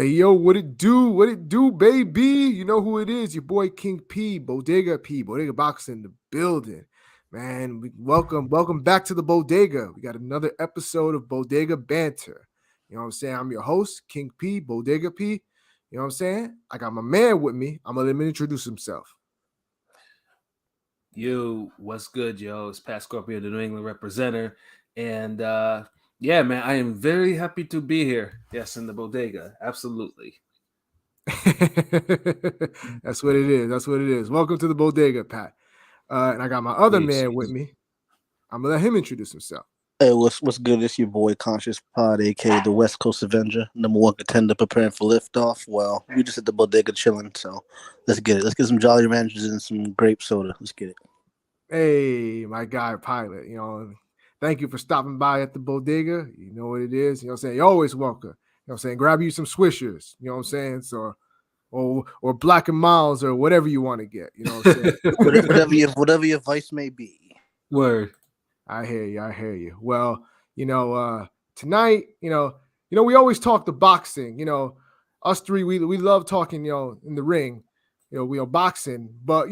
Hey yo, what it do? What it do, baby? You know who it is? Your boy King P, Bodega Box in the building. Man, welcome back to the Bodega. We got another episode of Bodega Banter. You know what I'm saying? I'm your host, King P, Bodega P. You know what I'm saying? I got my man with me. I'm gonna let him introduce himself. Yo, what's good, yo? It's Pat Scorpio, the New England representative. And yeah, man, I am very happy to be here. Yes, in the bodega. Absolutely. That's what it is. That's what it is. Welcome to the Bodega, Pat. And I got my other Peace. man with me. I'm gonna let him introduce himself. Hey, what's good? It's your boy Conscious Pod, aka the West Coast Avenger, #1 contender, preparing for liftoff. Well, we just at the bodega chilling, so let's get it. Let's get some Jolly Ranchers and some grape soda. Let's get it. Hey, my guy Pilot. Thank you for stopping by at the bodega. You know what it is. You know what I'm saying? You're always welcome. You know what I'm saying? Grab you some swishers. You know what I'm saying? So or Black and Miles or whatever you want to get. You know what I'm saying? whatever your vice may be. Word. I hear you. Well, tonight, we always talk the boxing. Us three, we love talking, in the ring. We are boxing, but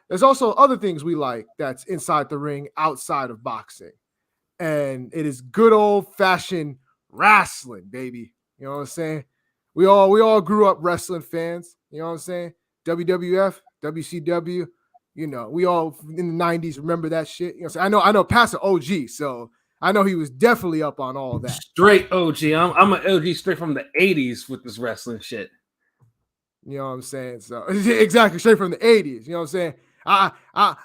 there's also other things we like that's inside the ring, outside of boxing. And it is good old fashioned wrestling, baby. You know what I'm saying? We all grew up wrestling fans, you know what I'm saying? WWF, WCW, we all in the 90s remember that shit. I know Pastor OG, so I know he was definitely up on all that. Straight OG. I'm an OG straight from the 80s with this wrestling shit. You know what I'm saying? So exactly, straight from the 80s. You know what I'm saying? I'm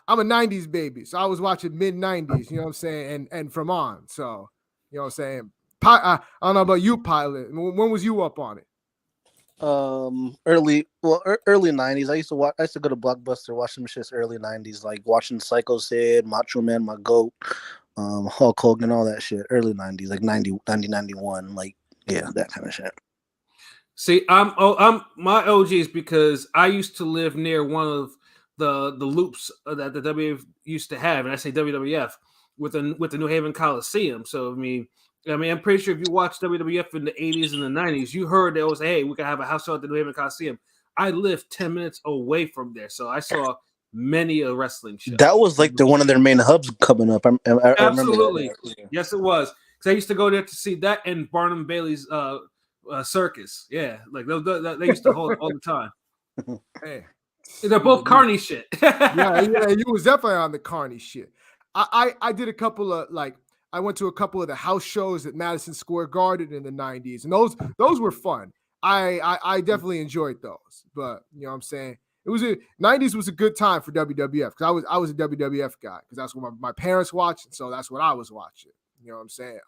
a 90s baby, so I was watching mid 90s. You know what I'm saying? And from on. So you know what I'm saying? I don't know about you, Pilot. When was you up on it? Early 90s. I used to go to Blockbuster, watch some shits early 90s, like watching Psycho Sid, Macho Man, my goat, Hulk Hogan, all that shit. Early 90s, like 90, 91, like yeah, that kind of shit. See, I'm my OGs because I used to live near one of the loops that the WWF used to have, and I say WWF with the New Haven Coliseum. So I'm pretty sure if you watched WWF in the 80s and the 90s, you heard they was hey, we could have a house show at the New Haven Coliseum. I lived 10 minutes away from there, so I saw many a wrestling show. That was like one of their main hubs coming up. I Absolutely, remember that. Yes, it was. Because I used to go there to see that and Barnum Bailey's circus. Yeah, like they used to hold it all the time. Hey, they're both carny shit. yeah, you was definitely on the carny shit. I did a couple of I went to a couple of the house shows at Madison Square Garden in the 90s, and those were fun. I definitely enjoyed those. But you know what I'm saying? 90s was a good time for WWF because I was a WWF guy because that's what my parents watched, so that's what I was watching. You know what I'm saying?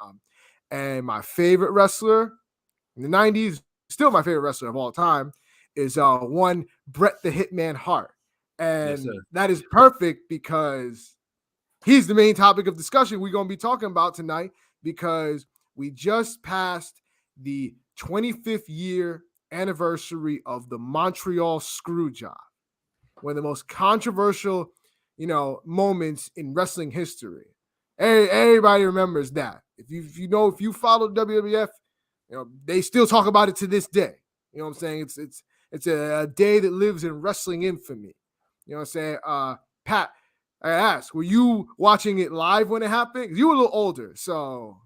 And my favorite wrestler in the 90s, still my favorite wrestler of all time, is one Bret the Hitman Hart. And Yes, that is perfect because he's the main topic of discussion we're going to be talking about tonight because we just passed the 25th year anniversary of the Montreal Screwjob, one of the most controversial, moments in wrestling history. Everybody remembers that. If you follow WWF, they still talk about it to this day. You know what I'm saying? It's a day that lives in wrestling infamy. You know what I'm saying? Pat, I asked, were you watching it live when it happened? You were a little older, so.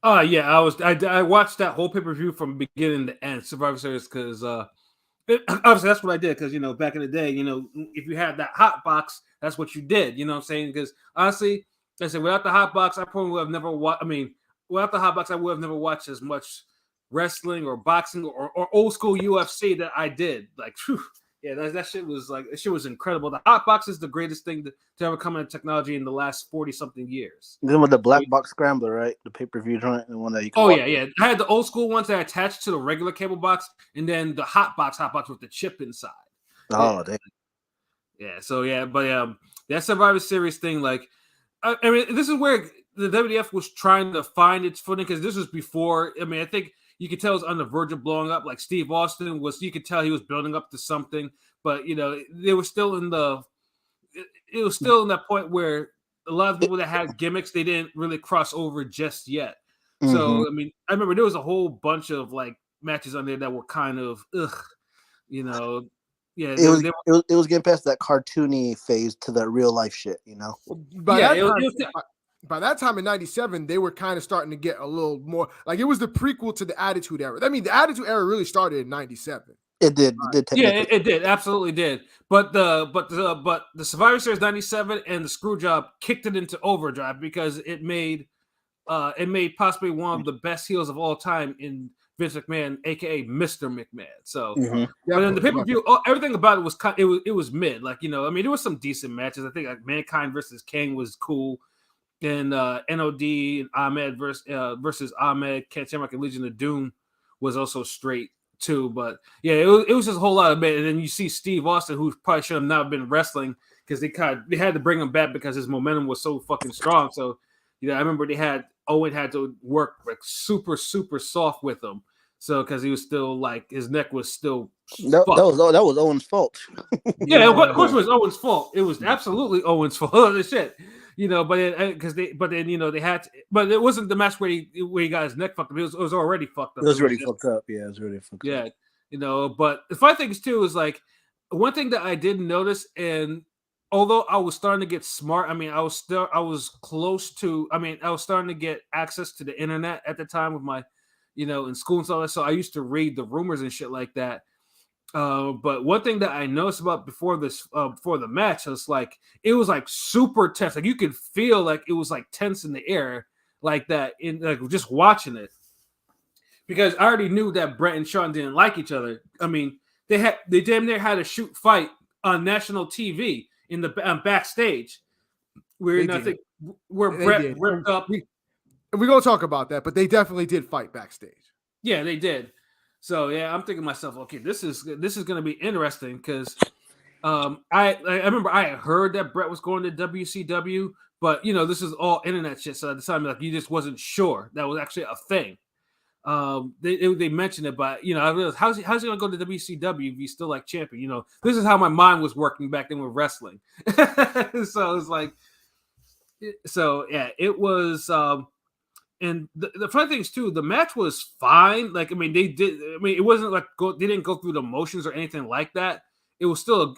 Yeah, I watched that whole pay-per-view from beginning to end, Survivor Series, because obviously that's what I did. Because back in the day, if you had that hot box, that's what you did. You know what I'm saying? Because honestly, I said without the hot box, I probably would have never watched. Without the hot box, I would have never watched as much wrestling or boxing or old school UFC that I did. Like, whew, yeah, that shit was incredible. The hot box is the greatest thing to ever come into technology in the last 40-something years. Then with the black box scrambler, right? The pay-per-view joint, the one that you can yeah. I had the old school ones that attached to the regular cable box, and then the hot box with the chip inside. Oh, damn. Yeah, so yeah, but that Survivor Series thing, this is where the WWF was trying to find its footing because this was before. I think you could tell it was on the verge of blowing up. Like Steve Austin you could tell he was building up to something, but they were still in it was still in that point where a lot of people that had gimmicks, they didn't really cross over just yet. Mm-hmm. So, I remember there was a whole bunch of matches on there that were kind of you know. Yeah, it was getting past that cartoony phase to the real life shit, you know. By that time in '97, they were kind of starting to get a little more like it was the prequel to the Attitude Era. I mean, the Attitude Era really started in '97. It did. It did. Absolutely did. But the Survivor Series '97 and the Screwjob kicked it into overdrive because it made possibly one of the best heels of all time in Vince McMahon, aka Mr. McMahon. So, but then the pay-per-view, everything about it was it was mid. Like, you know, I mean, there was some decent matches. I think like Mankind versus King was cool, and NOD and Ahmed versus Ahmed, Ken Shamrock and Legion of Doom was also straight too. But yeah, it was just a whole lot of mid. And then you see Steve Austin, who probably should have not been wrestling because they had to bring him back because his momentum was so fucking strong. So, you know, I remember Owen had to work like super, super soft with him. So, because he was still like his neck was still that was Owen's fault. Yeah, of course it was Owen's fault. It was absolutely Owen's fault. The shit, you know. But then you know they had to, but it wasn't the match where he got his neck fucked up. It was already fucked up. It was already fucked up. Yeah, it was already fucked up. Yeah, you know. But the funny thing is too is like one thing that I didn't notice, and although I was starting to get smart, I mean, I was starting to get access to the internet at the time with my, you know, in school and stuff. So I used to read the rumors and shit like that. But one thing that I noticed about before the match was like it was like super tense. Like you could feel like it was like tense in the air like that in like just watching it. Because I already knew that Bret and Shawn didn't like each other. I mean, they damn near had a shoot fight on national TV in the backstage where Bret ripped up. We're gonna talk about that, but they definitely did fight backstage. Yeah, they did. So yeah, I'm thinking to myself, okay, this is gonna be interesting because I remember I had heard that Bret was going to WCW, but you know this is all internet shit. So at the time, like you just wasn't sure that was actually a thing. They mentioned it, but you know, I realized how's he gonna go to WCW if he's still like champion? You know, this is how my mind was working back then with wrestling. So it's like, so yeah, it was. And the funny thing is too, the match was fine. Like, I mean, it wasn't like they didn't go through the motions or anything like that. It was still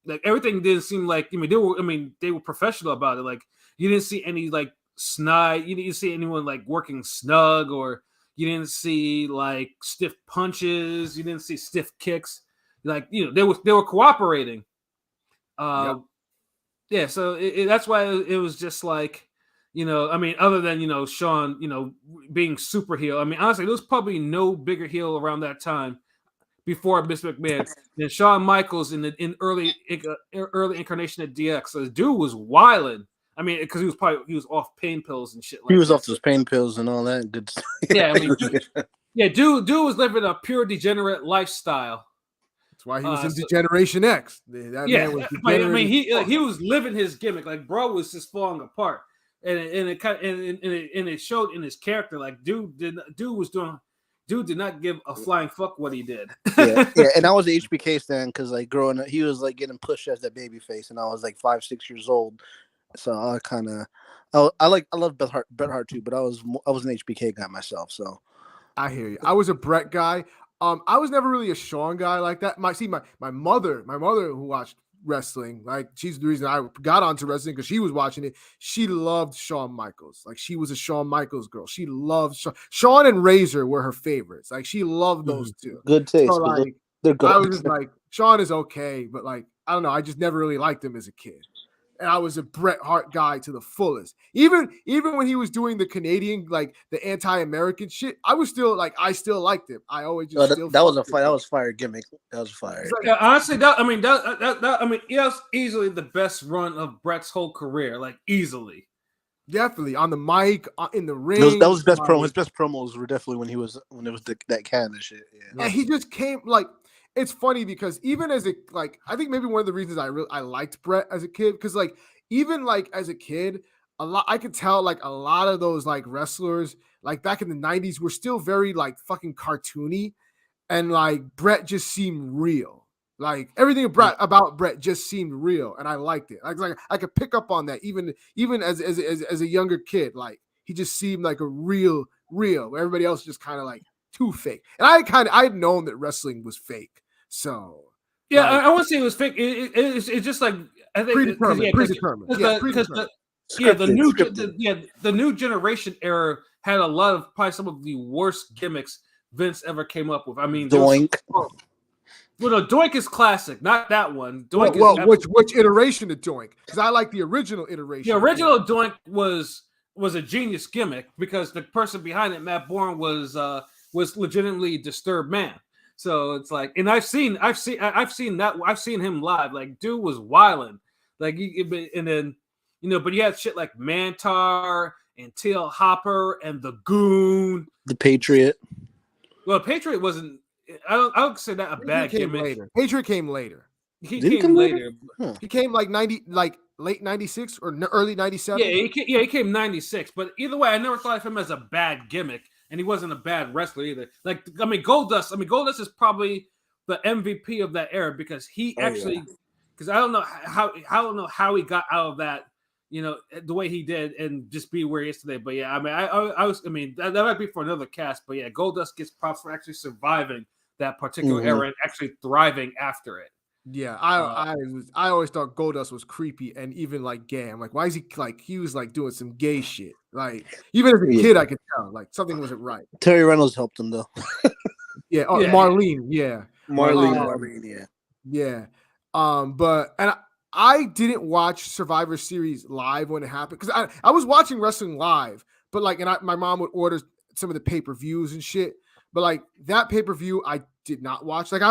like everything didn't seem like, they were professional about it. Like you didn't see any like snide, you didn't see anyone like working snug, or you didn't see like stiff punches, you didn't see stiff kicks. Like, you know, they were cooperating. Yeah, so that's why it was just like, you know, I mean, other than, you know, Shawn, you know, being super heel. I mean, honestly, there was probably no bigger heel around that time before Mr. McMahon than Shawn Michaels in early incarnation of DX. So the dude was wilding. I mean, because he was off pain pills and shit like that. He was off those pain pills and all that good stuff. Yeah, I mean, dude was living a pure degenerate lifestyle. That's why he was in Generation X. Man was I mean, he was living his gimmick. Like, bro was just falling apart. And it showed in his character. Like, dude did not give a flying fuck what he did. yeah, and I was an HBK fan because like growing up, he was like getting pushed as that baby face, and I was like 5-6 years old, so I love Bret Hart too, but I was an HBK guy myself. So I hear you. I was a Bret guy. I was never really a Shawn guy like that. My mother who watched wrestling, like she's the reason I got onto wrestling because she was watching it. She loved Shawn Michaels. Like she was a Shawn Michaels girl. She loved Shawn and Razor were her favorites. Like she loved those two. Good taste. So, like, they're good. I was just like, Shawn is okay, but like I don't know. I just never really liked him as a kid. And I was a Bret Hart guy to the fullest. Even when he was doing the Canadian, like the anti-American shit, I still liked him. I always just that was fire gimmick. That was fire. Like, honestly, that it was easily the best run of Bret's whole career. Like easily. Definitely on the mic, in the ring. That was his best promo. His best promos were definitely when it was that Canada shit. Yeah, he just came like. It's funny because even as I think maybe one of the reasons I liked Bret as a kid, because like even like as a kid, I could tell like a lot of those like wrestlers like back in the 90s were still very like fucking cartoony, and like Bret just seemed real. Like everything about Bret just seemed real, and I liked it. Like I could pick up on that even as a younger kid. Like he just seemed like a real. Everybody else just kind of like too fake. And I'd known that wrestling was fake. So yeah, like, I won't say it was fake. It's just like I think predetermined. Because the new generation era had a lot of probably some of the worst gimmicks Vince ever came up with. I mean, Doink. Well, no, Doink is classic, not that one. Doink which iteration of Doink? Because I like the original iteration. The original Doink was a genius gimmick because the person behind it, Matt Bourne, was legitimately a disturbed man. So it's like, and I've seen him live. Like, dude was wilding. Like, and then but you had shit like Mantar and Tail Hopper and the Goon, the Patriot. Well, Patriot wasn't. I don't say that a bad gimmick. Later. Patriot came later. He came later. Huh. He came like 90, like late 96 or early 97. Yeah, he came 96. But either way, I never thought of him as a bad gimmick, and he wasn't a bad wrestler either. Like, I mean, Goldust is probably the MVP of that era because he because I don't know how he got out of that, the way he did and just be where he is today. But yeah, I mean, that might be for another cast. But yeah, Goldust gets props for actually surviving that particular era and actually thriving after it. Yeah, I always thought Goldust was creepy and even like gay. I'm like, why is he like he was like doing some gay shit? Like even as a kid, I could tell like something wasn't right. Terry Reynolds helped him though. Yeah, Marlene. Yeah, Marlene. Yeah. But I didn't watch Survivor Series live when it happened because I was watching wrestling live, but like, and my mom would order some of the pay-per-views and shit. But like that pay-per-view, I did not watch. Like I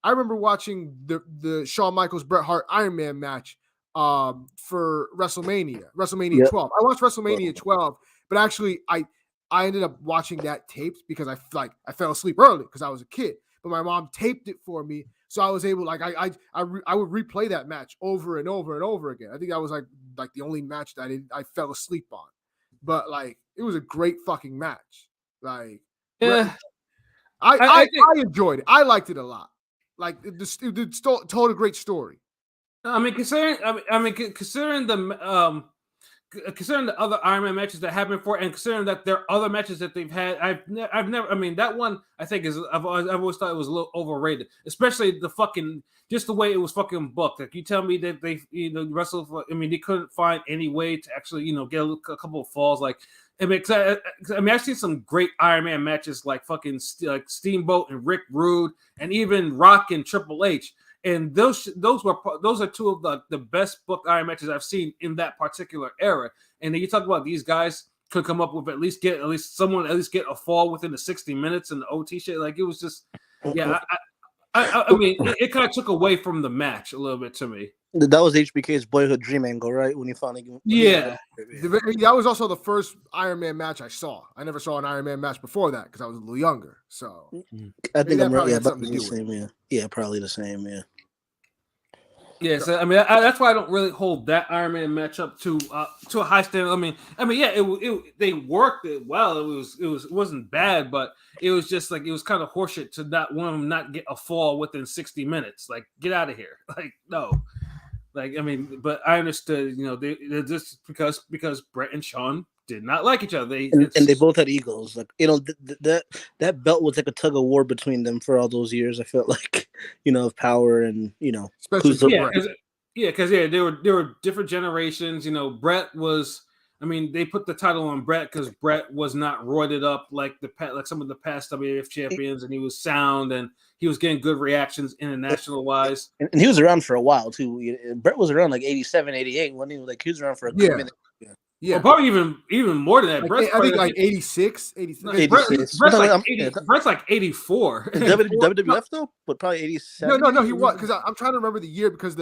remember watching the Shawn Michaels Bret Hart Iron Man match for WrestleMania 12. I watched WrestleMania 12, but actually I ended up watching that taped because I fell asleep early because I was a kid. But my mom taped it for me, so I was able I would replay that match over and over and over again. I think that was like the only match that I fell asleep on. But like it was a great fucking match. Like yeah, I enjoyed it. I liked it a lot. Like it told a great story. I mean, considering the other Iron Man matches that happened before, and considering that there are other matches that they've had, I've never. I mean, that one I think I've always thought it was a little overrated, especially just the way it was fucking booked. Like you tell me that they wrestled. They couldn't find any way to actually get a couple of falls. Like I've seen some great Iron Man matches like fucking like Steamboat and Rick Rude, and even Rock and Triple H. And those are two of the best booked Iron matches I've seen in that particular era. And then you talk about these guys could come up with at least get a fall within the 60 minutes and the OT shit. Like it was just, yeah. I mean, it kind of took away from the match a little bit to me. That was HBK's boyhood dream angle, right? When he finally, that was also the first Iron Man match I saw. I never saw an Iron Man match before that because I was a little younger. So I think I'm right. Yeah, probably the same. Yeah, probably the same. Yeah. Yeah, so I mean, that's why I don't really hold that Iron Man match up to a high standard. I mean, yeah, they worked it well. It wasn't bad, but it was just like it was kind of horseshit to not get a fall within 60 minutes. Like, get out of here. Like, no. Like, I mean, but I understood. They're just because Bret and Shawn did not like each other. They both had egos. Like, that belt was like a tug of war between them for all those years. I felt like, of power and especially because there were different generations. Bret was. I mean, they put the title on Bret because Bret was not roided up like some of the past WWF champions, and he was sound and he was getting good reactions international wise. And he was around for a while too. Bret was around like 87, 88 when he was around for a good minute. Yeah, well, probably even more than that. I think like 86, 87. Bret's like 84. WWF though, but probably 87. No, he was because I'm trying to remember the year because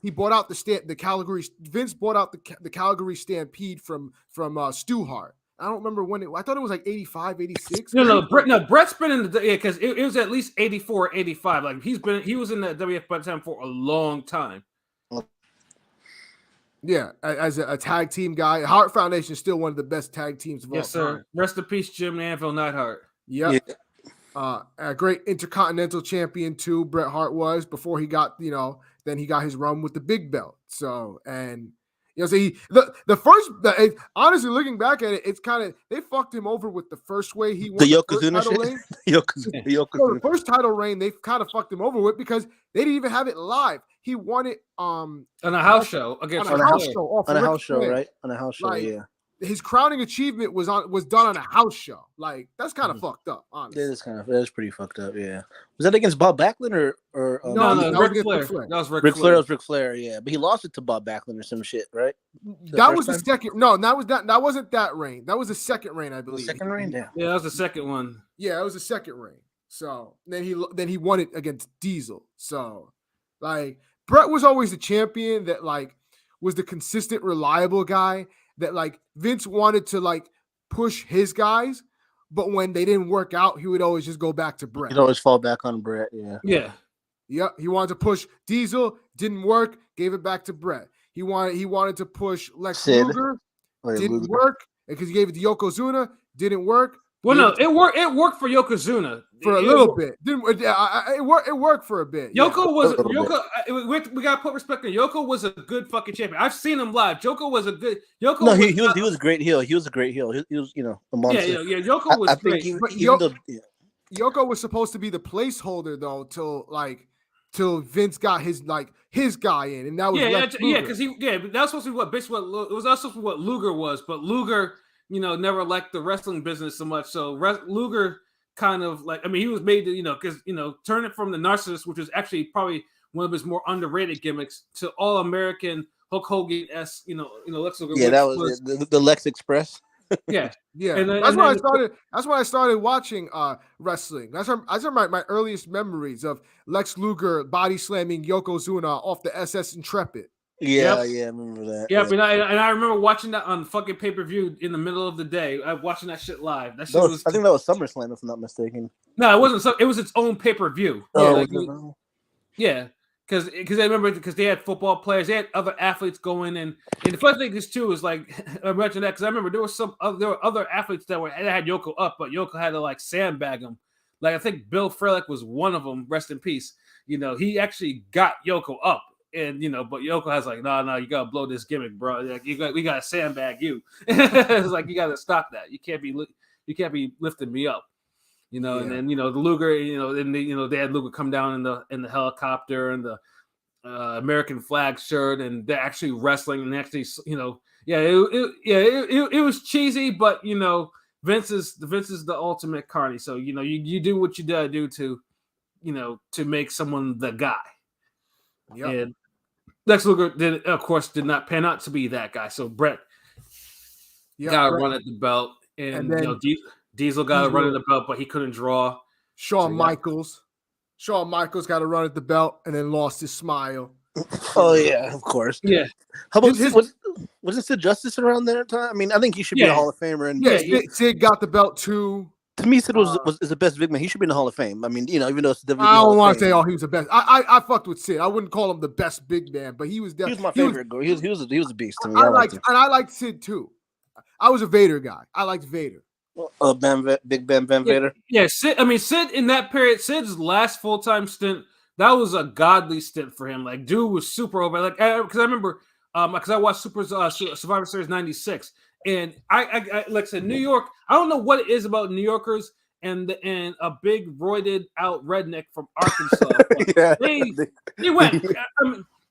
he bought out the Calgary. Vince bought out the Calgary Stampede from Stu Hart. I don't remember when I thought it was like 85, 86. Bret's been in because it was at least 84, 85. Like he was in the WF by the time for a long time. Yeah, as a tag team guy, Hart Foundation is still one of the best tag teams of all time. Yes, sir. Rest in peace, Jim Anvil Neidhart. Yep. Yeah. A great Intercontinental Champion too. Bret Hart was before he got then he got his run with the big belt. So and You know, so honestly, looking back at it, it's kind of they fucked him over with the first way he won The first Yokozuna title shit. reign. Yokozuna. So the first title reign, they kind of fucked him over with because they didn't even have it live. He won it on a house show against on a Ric house Flair. show off On a Ric house show, Flair. right? On a house show, Like, yeah. His crowning achievement was done on a house show. Like that's kind of fucked up, honestly. That is pretty fucked up. Yeah. Was that against Bob Backlund or No, that was Ric against Flair. Ric Flair. That was Ric Ric Flair. Flair? Was Ric Flair, yeah, but he lost it to Bob Backlund or some shit, right? That was the second. No, that wasn't that reign. That was the second reign, I believe. Second reign, yeah. Yeah, that was the second one. Yeah, it was the second reign. So then he won it against Diesel. So like Bret was always the champion that like was the consistent, reliable guy that like Vince wanted to like push his guys, but when they didn't work out, he would always just go back to Bret. He'd always fall back on Bret, yeah. Yeah. Yep, he wanted to push Diesel, didn't work, gave it back to Bret. He wanted to push Lex Sid. Luger, Oh, yeah, didn't Luger. work because he gave it to Yokozuna, didn't work. Well, Gave no, it to- it worked for Yokozuna for a It little worked. bit. It worked for a bit. Yoko was A little Yoko. We gotta put respect on Yoko. Was a good fucking champion. I've seen him live. Yoko was a good. Yoko. No, he was a great heel. He was a great heel. He was, a monster. Yeah. Yoko was I think great. even though, yeah. Yoko was supposed to be the placeholder though till Vince got his guy in, and that was Lex Luger. because that was supposed to be what it was also supposed to be what Luger was, but Luger, never liked the wrestling business so much. So Luger kind of he was made to, because turn it from the narcissist, which was actually probably one of his more underrated gimmicks, to all American Hulk Hogan-esque, Lex Luger. Yeah, that was the Lex Express. Yeah. Yeah, And then- that's and when I then- started. That's when I started watching wrestling. That's my earliest memories of Lex Luger body slamming Yokozuna off the SS Intrepid. Yeah, Yep. yeah, I remember that. Yeah, and I remember watching that on fucking pay-per-view in the middle of the day. Watching that shit live. That shit I was. think that was SummerSlam, if I'm not mistaken. No, it wasn't. So it was its own pay-per-view. Yeah, because I remember because they had football players, they had other athletes going, and the funny thing is too is like I mentioned that because I remember there were other athletes that had Yoko up, but Yoko had to sandbag him. Like I think Bill Frelick was one of them. Rest in peace. He actually got Yoko up, and but Yoko has no, you gotta blow this gimmick, bro. Like we gotta sandbag you. It's like you gotta stop that. You can't be lifting me up. And then the Luger, then they had Luger come down in the helicopter and the American flag shirt, and they're actually wrestling and actually, it was cheesy, but Vince is the ultimate carny. So you do what you gotta do to make someone the guy. Yep. And Lex Luger did not pan out to be that guy. So Bret got to run at the belt, and then Diesel got to run at the belt, but he couldn't draw. Shawn Michaels got to run at the belt and then lost his smile. Oh yeah, of course. Yeah. How about wasn't Sid Justice around that time? I mean, I think he should be a Hall of Famer. And Sid got the belt too. To me, Sid is the best big man. He should be in the Hall of Fame. I mean, even though it's WWE I don't want to say, he was the best. I fucked with Sid. I wouldn't call him the best big man, but he was definitely. He was my favorite. He was a beast to me. I liked Sid too. I was a Vader guy. I liked Vader. Big Ben Vader. Yeah, Sid in that period, Sid's last full-time stint, that was a godly stint for him. Like, dude was super over. Like, because I remember, because I watched Survivor Series '96, and I like I said, New York. I don't know what it is about New Yorkers and a big roided out redneck from Arkansas. Yeah, they went.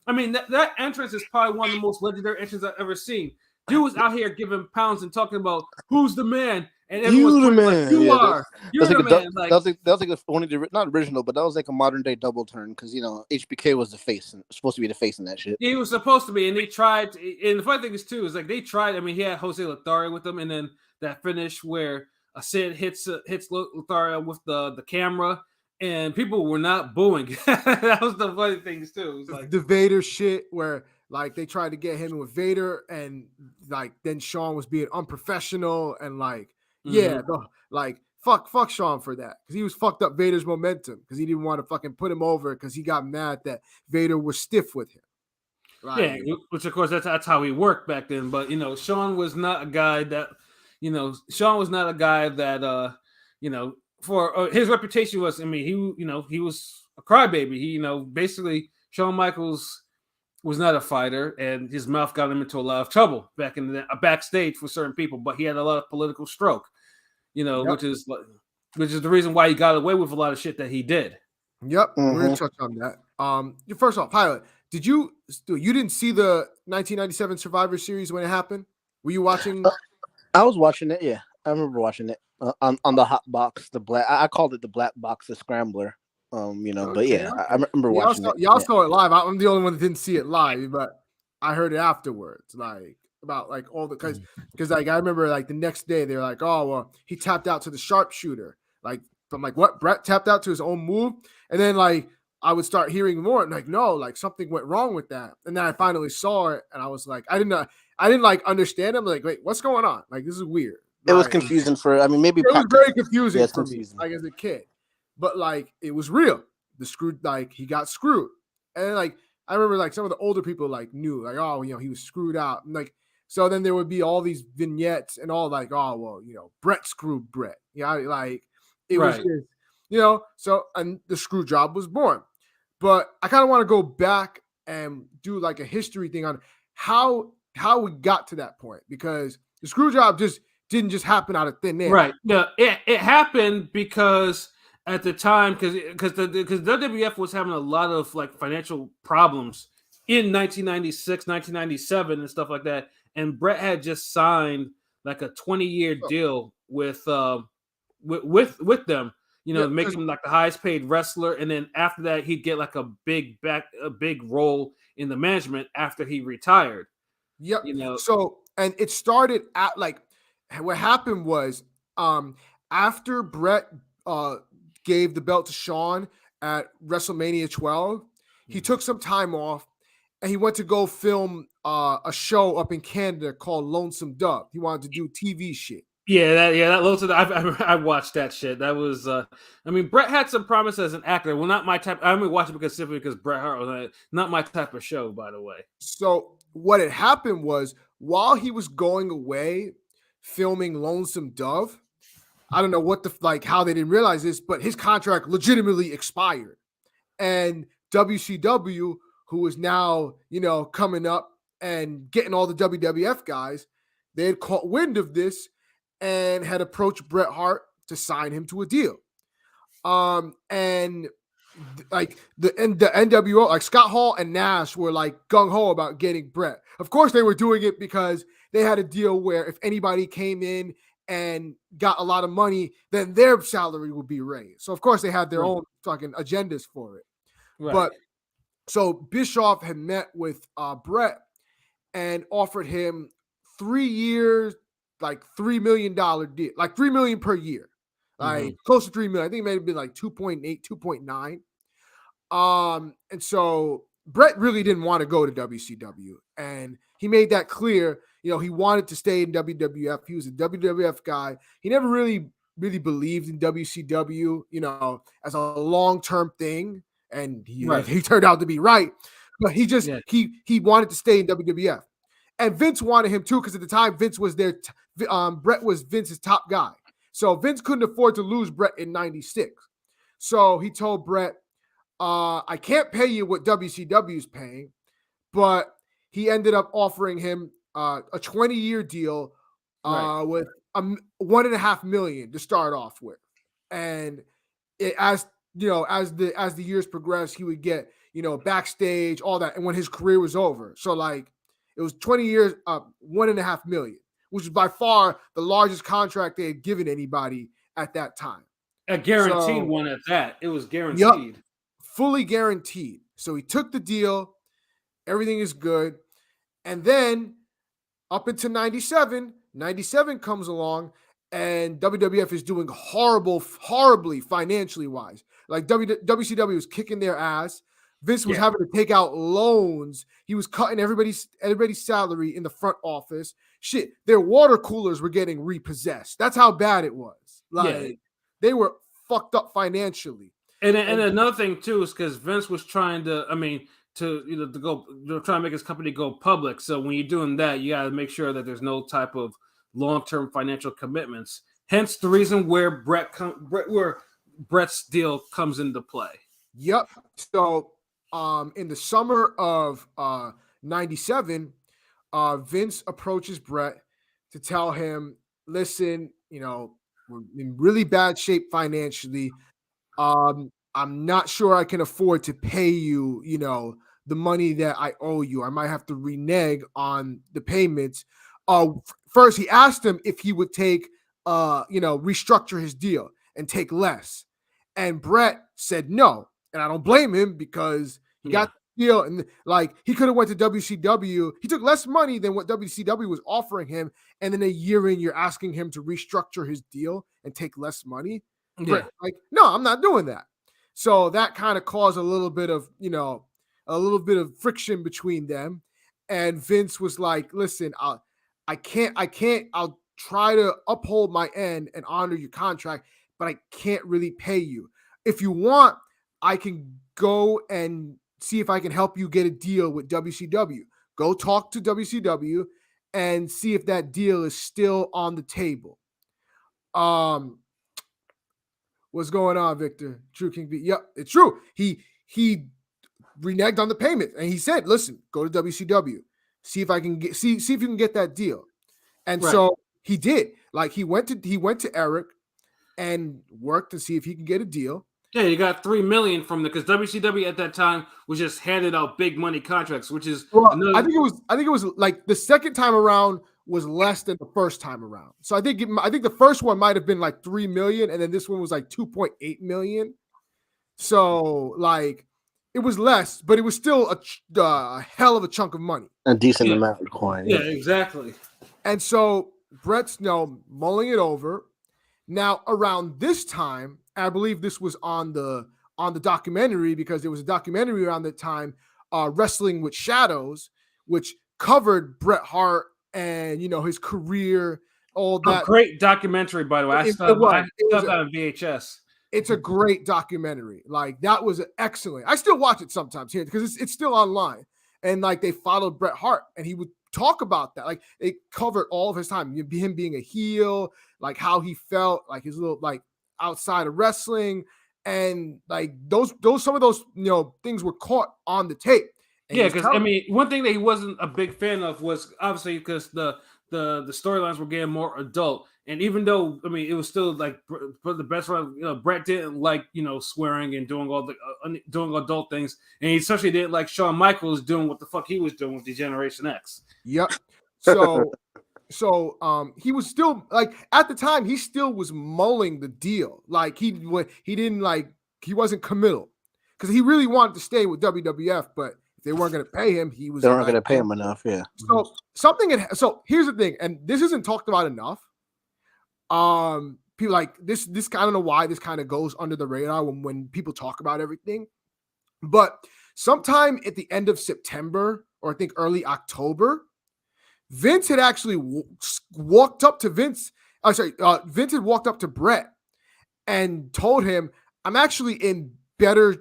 I mean that entrance is probably one of the most legendary entrances I've ever seen. Dude was out here giving pounds and talking about who's the man. And everyone's the man. Like, you are. You're the man. That was only not original, but that was like a modern day double turn because HBK was the face, supposed to be the face in that shit. He was supposed to be, and they tried. And the funny thing is too is they tried. I mean, he had Jose Lothario with him, and then that finish where Sid hits Lothario with the camera, and people were not booing. That was the funny things too. It was like the Vader shit where. Like they tried to get him with Vader, and then Shawn was being unprofessional, and fuck Shawn for that because he was fucked up Vader's momentum because he didn't want to fucking put him over because he got mad that Vader was stiff with him. Which of course that's how he worked back then. But Shawn was not a guy that for his reputation was. I mean, he was a crybaby. He basically Shawn Michaels. was not a fighter, and his mouth got him into a lot of trouble backstage for certain people. But he had a lot of political stroke, Yep. which is the reason why he got away with a lot of shit that he did. Yep, we're gonna touch on that. First off, Pilot, you didn't see the 1997 Survivor Series when it happened? Were you watching? I was watching it. Yeah, I remember watching it on the hot box, the black. I called it the black box, the scrambler. But yeah, I remember watching it. Y'all saw it live. I'm the only one that didn't see it live, but I heard it afterwards. Like about like all the because like I remember like the next day they were like, oh well, he tapped out to the sharpshooter. Like I'm like, what? Bret tapped out to his own move, and then like I would start hearing more and like no, like something went wrong with that, and then I finally saw it, and I was like, I didn't like understand. I'm like, wait, what's going on? Like this is weird. It was confusing for. I mean, maybe it was very confusing for me, confusing. like as a kid. But like it was real. Like he got screwed, and like I remember like some of the older people like knew like oh he was screwed out, and like so then there would be all these vignettes and all like oh well Bret screwed Bret, like it was just, so and the screw job was born. But I kind of want to go back and do like a history thing on how we got to that point, because the screw job didn't just happen out of thin air. Right. No, it happened because at the time, because WWF was having a lot of like financial problems in 1996, 1997, and stuff like that. And Bret had just signed like a 20-year deal with them, make him like the highest paid wrestler. And then after that, he'd get like a big role in the management after he retired. Yep. So, and it started at like, what happened was after Bret gave the belt to Shawn at WrestleMania 12, he took some time off and he went to go film a show up in Canada called Lonesome Dove. He wanted to do TV shit. That Lonesome Dove. I watched that shit. That was, Bret had some promise as an actor. Well, not my type. I only watched it because Bret Hart was not my type of show, by the way. So what had happened was while he was going away filming Lonesome Dove, I don't know how they didn't realize this, but his contract legitimately expired. And WCW, who is now, coming up and getting all the WWF guys, they had caught wind of this and had approached Bret Hart to sign him to a deal. And like the NWO, like Scott Hall and Nash were like gung-ho about getting Bret. Of course, they were doing it because they had a deal where if anybody came in and got a lot of money, then their salary would be raised. So of course they had their own fucking agendas for it. Right. But so Bischoff had met with Bret and offered him 3 years, like $3 million deal, like $3 million per year, like close to $3 million. I think it may have been like 2.8, 2.9. And so Bret really didn't want to go to WCW, and he made that clear. He wanted to stay in WWF. He was a WWF guy. He never really believed in WCW, as a long-term thing. And he turned out to be right. But he just, he wanted to stay in WWF. And Vince wanted him too, because at the time, Vince was Bret was Vince's top guy. So Vince couldn't afford to lose Bret in 96. So he told Bret, I can't pay you what WCW is paying, but he ended up offering him a 20-year deal with $1.5 million to start off with. And as the years progressed, he would get, backstage, all that. And when his career was over, so like it was 20 years, $1.5 million, which is by far the largest contract they had given anybody at that time. A guaranteed one at that. It was guaranteed. Yep, fully guaranteed. So he took the deal. Everything is good. And then up into 97 comes along, and WWF is doing horribly financially wise. Like WCW was kicking their ass. Vince was having to take out loans. He was cutting everybody's salary in the front office. Shit, their water coolers were getting repossessed. That's how bad it was. Like they were fucked up financially. And another thing too is because Vince was trying to, to try and make his company go public. So when you're doing that, you got to make sure that there's no type of long-term financial commitments. Hence the reason where Bret's deal comes into play. Yep. So in the summer of 97, Vince approaches Bret to tell him, listen, we're in really bad shape financially. I'm not sure I can afford to pay you, the money that I owe you. I might have to renege on the payments. First, he asked him if he would take, restructure his deal and take less. And Bret said no. And I don't blame him because he got the deal. And like, he could have went to WCW. He took less money than what WCW was offering him. And then a year in, you're asking him to restructure his deal and take less money. Yeah. Bret, like, no, I'm not doing that. So that kind of caused a little bit of friction between them. And Vince was like, listen, I'll try to uphold my end and honor your contract, but I can't really pay you. If you want, I can go and see if I can help you get a deal with WCW. Go talk to WCW and see if that deal is still on the table. What's going on, Victor? True King B. Yep, it's true. He reneged on the payment, and he said, "Listen, go to WCW, see if I can get see if you can get that deal." And so he did. Like he went to Eric and worked to see if he can get a deal. Yeah, you got $3 million from because WCW at that time was just handing out big money contracts, which is I think it was like the second time around was less than the first time around. So I think the first one might have been like 3 million, and then this one was like 2.8 million. So like it was less, but it was still a hell of a chunk of money, a decent amount of coin. Yeah, exactly. And so Bret's mulling it over. Now around this time, I believe this was on the documentary because there was a documentary around that time, Wrestling with Shadows, which covered Bret Hart and his career, all that. A great documentary, by the way. I saw that on VHS. It's a great documentary. Like that was excellent. I still watch it sometimes here because it's still online. And like they followed Bret Hart, and he would talk about that. Like it covered all of his time, him being a heel, like how he felt, like his little like outside of wrestling, and like those some of those things were caught on the tape. And yeah, because I mean, one thing that he wasn't a big fan of was obviously because the storylines were getting more adult, and even though I mean it was still like for the best part, Bret didn't like swearing and doing all the doing adult things, and he especially didn't like Shawn Michaels doing what the fuck he was doing with the Generation X. Yep. So he was still like at the time he still was mulling the deal. Like he wasn't committal because he really wanted to stay with WWF, but if they weren't going to pay him, they weren't going to pay him enough. Yeah. So so here's the thing, and this isn't talked about enough. People like this I don't know why this kind of goes under the radar when people talk about everything, but sometime at the end of September or I think early October, Vince had actually walked up to Vince had walked up to Bret and told him, I'm actually in better,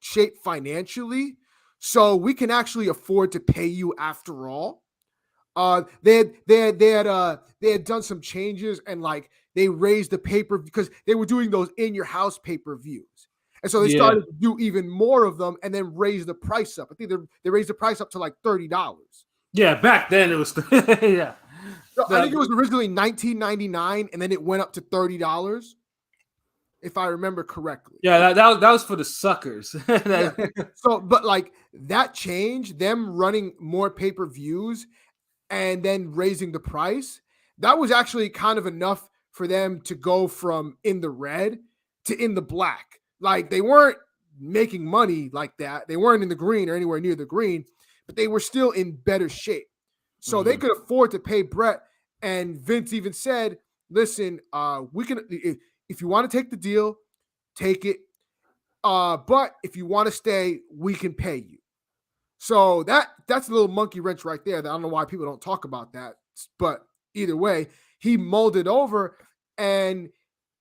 shape financially, so we can actually afford to pay you after all. They had done some changes and like they raised the pay-per because they were doing those in your house pay-per-views. And so they started to do even more of them and then raise the price up. I think they raised the price up to like $30. Yeah, back then it was yeah. So I think it was originally $19.99 and then it went up to $30, if I remember correctly. Yeah, that was for the suckers. Yeah. So, but like that change, them running more pay-per-views and then raising the price, that was actually kind of enough for them to go from in the red to in the black. Like they weren't making money like that. They weren't in the green or anywhere near the green, but they were still in better shape. So they could afford to pay Bret. And Vince even said, listen, we can, if you want to take the deal, take it. But if you want to stay, we can pay you. So that's a little monkey wrench right there. That I don't know why people don't talk about that. But either way, he mulled it over and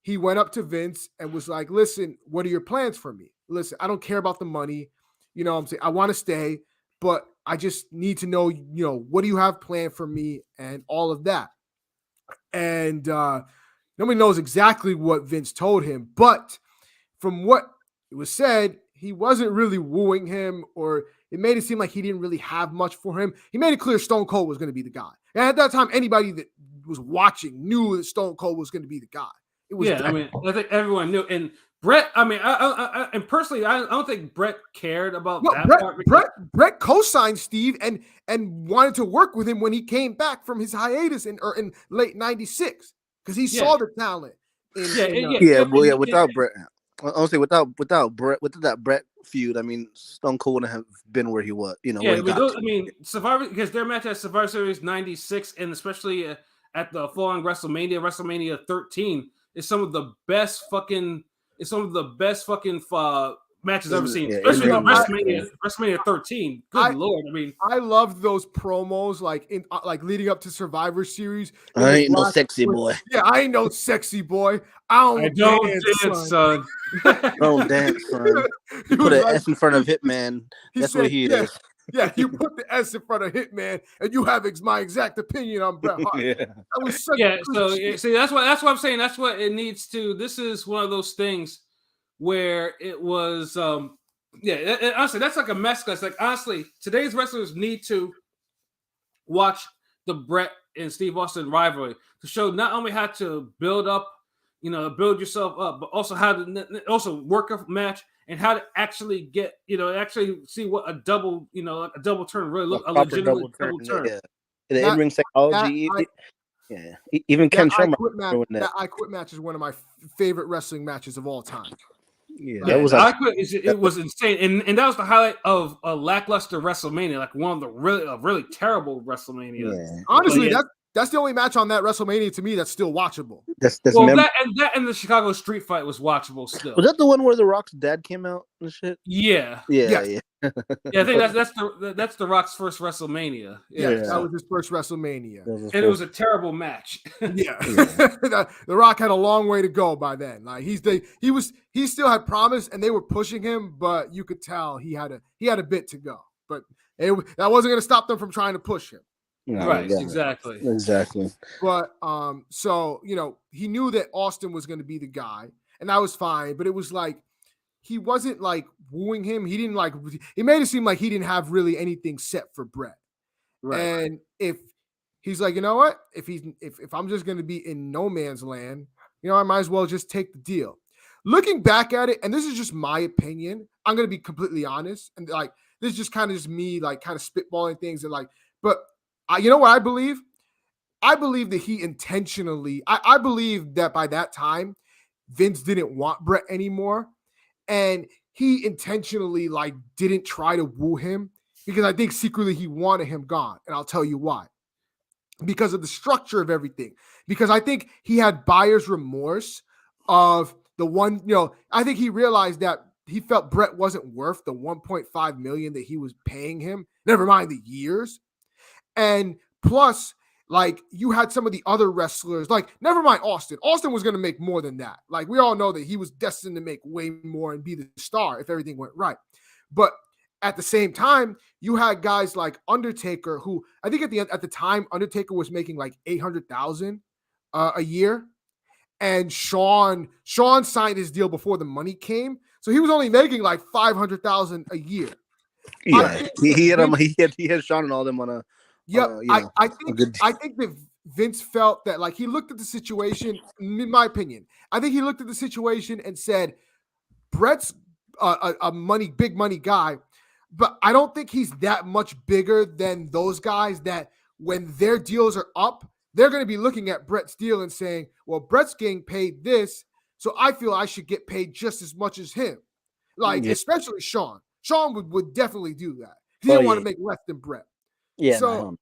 he went up to Vince and was like, listen, what are your plans for me? Listen, I don't care about the money. You know what I'm saying? I want to stay, but I just need to know, what do you have planned for me and all of that. And nobody knows exactly what Vince told him, but from what it was said, he wasn't really wooing him, or it made it seem like he didn't really have much for him. He made it clear Stone Cold was going to be the guy. And at that time, anybody that was watching knew that Stone Cold was going to be the guy. It was I mean, I think everyone knew. And Bret, I mean, I and personally, I don't think Bret cared about that part. Bret co-signed Steve and wanted to work with him when he came back from his hiatus in late '96 because he saw the talent. Without Bret, honestly, without that Bret feud, I mean, Stone Cold wouldn't have been where he was. Survivor, because their match at Survivor Series '96, and especially at the following WrestleMania 13, is some of the best fucking matches I've ever seen. Especially WrestleMania 13. Good Lord, I mean, I loved those promos like leading up to Survivor Series. I ain't no sexy boy. Yeah, I ain't no sexy boy. I don't dance, son. Don't dance, son. You put an S in front of Hitman. That's what he is. Yeah, you put the S in front of Hitman, and you have my exact opinion on Bret Hart. That was such see, that's what I'm saying. That's what it needs to. This is one of those things where it was, honestly, that's like a mess. Cause like honestly, today's wrestlers need to watch the Bret and Steve Austin rivalry to show not only how to build yourself up, but also how to also work a match and how to actually get, actually see what a double turn really look, a legitimate double turn. Yeah. The in-ring psychology. Even Ken Sherman. That I Quit match is one of my favorite wrestling matches of all time. That was it was insane, and that was the highlight of a lackluster WrestleMania, like one of the really terrible WrestleMania. Yeah. Honestly, that's the only match on that WrestleMania to me that's still watchable. That and the Chicago Street Fight was watchable still. Was that the one where The Rock's dad came out and shit? Yeah. I think that's The Rock's first WrestleMania. That was his first WrestleMania, and it was a terrible match. The Rock had a long way to go by then. Like he still had promise, and they were pushing him, but you could tell he had a bit to go. But that wasn't going to stop them from trying to push him. No, right, exactly. But so he knew that Austin was going to be the guy, and that was fine. But it was like he wasn't like wooing him. He didn't like. It made it seem like he didn't have really anything set for Bret. Right. And if he's like, you know what, if I'm just going to be in no man's land, I might as well just take the deal. Looking back at it, and this is just my opinion, I'm going to be completely honest, and like this is just kind of me, like kind of spitballing things, and like, but. You know what I believe? I believe that he intentionally, I believe that by that time, Vince didn't want Bret anymore. And he intentionally like didn't try to woo him because I think secretly he wanted him gone. And I'll tell you why. Because of the structure of everything. Because I think he had buyer's remorse of the one, I think he realized that he felt Bret wasn't worth the $1.5 million that he was paying him. Never mind the years. And plus, like, you had some of the other wrestlers, like, never mind Austin. Austin was going to make more than that. Like, we all know that he was destined to make way more and be the star if everything went right. But at the same time, you had guys like Undertaker, who I think at the time, Undertaker was making like $800,000 a year. And Shawn signed his deal before the money came. So he was only making like $500,000 a year. Yeah, he had Shawn and all them on a. Yeah, I think that Vince felt that, like, he looked at the situation, in my opinion, I think he looked at the situation and said, Bret's a big money guy, but I don't think he's that much bigger than those guys that when their deals are up, they're going to be looking at Bret's deal and saying, well, Bret's getting paid this, so I feel I should get paid just as much as him. Like, especially Shawn. Shawn would definitely do that. He didn't want to make less than Bret. Yeah. So,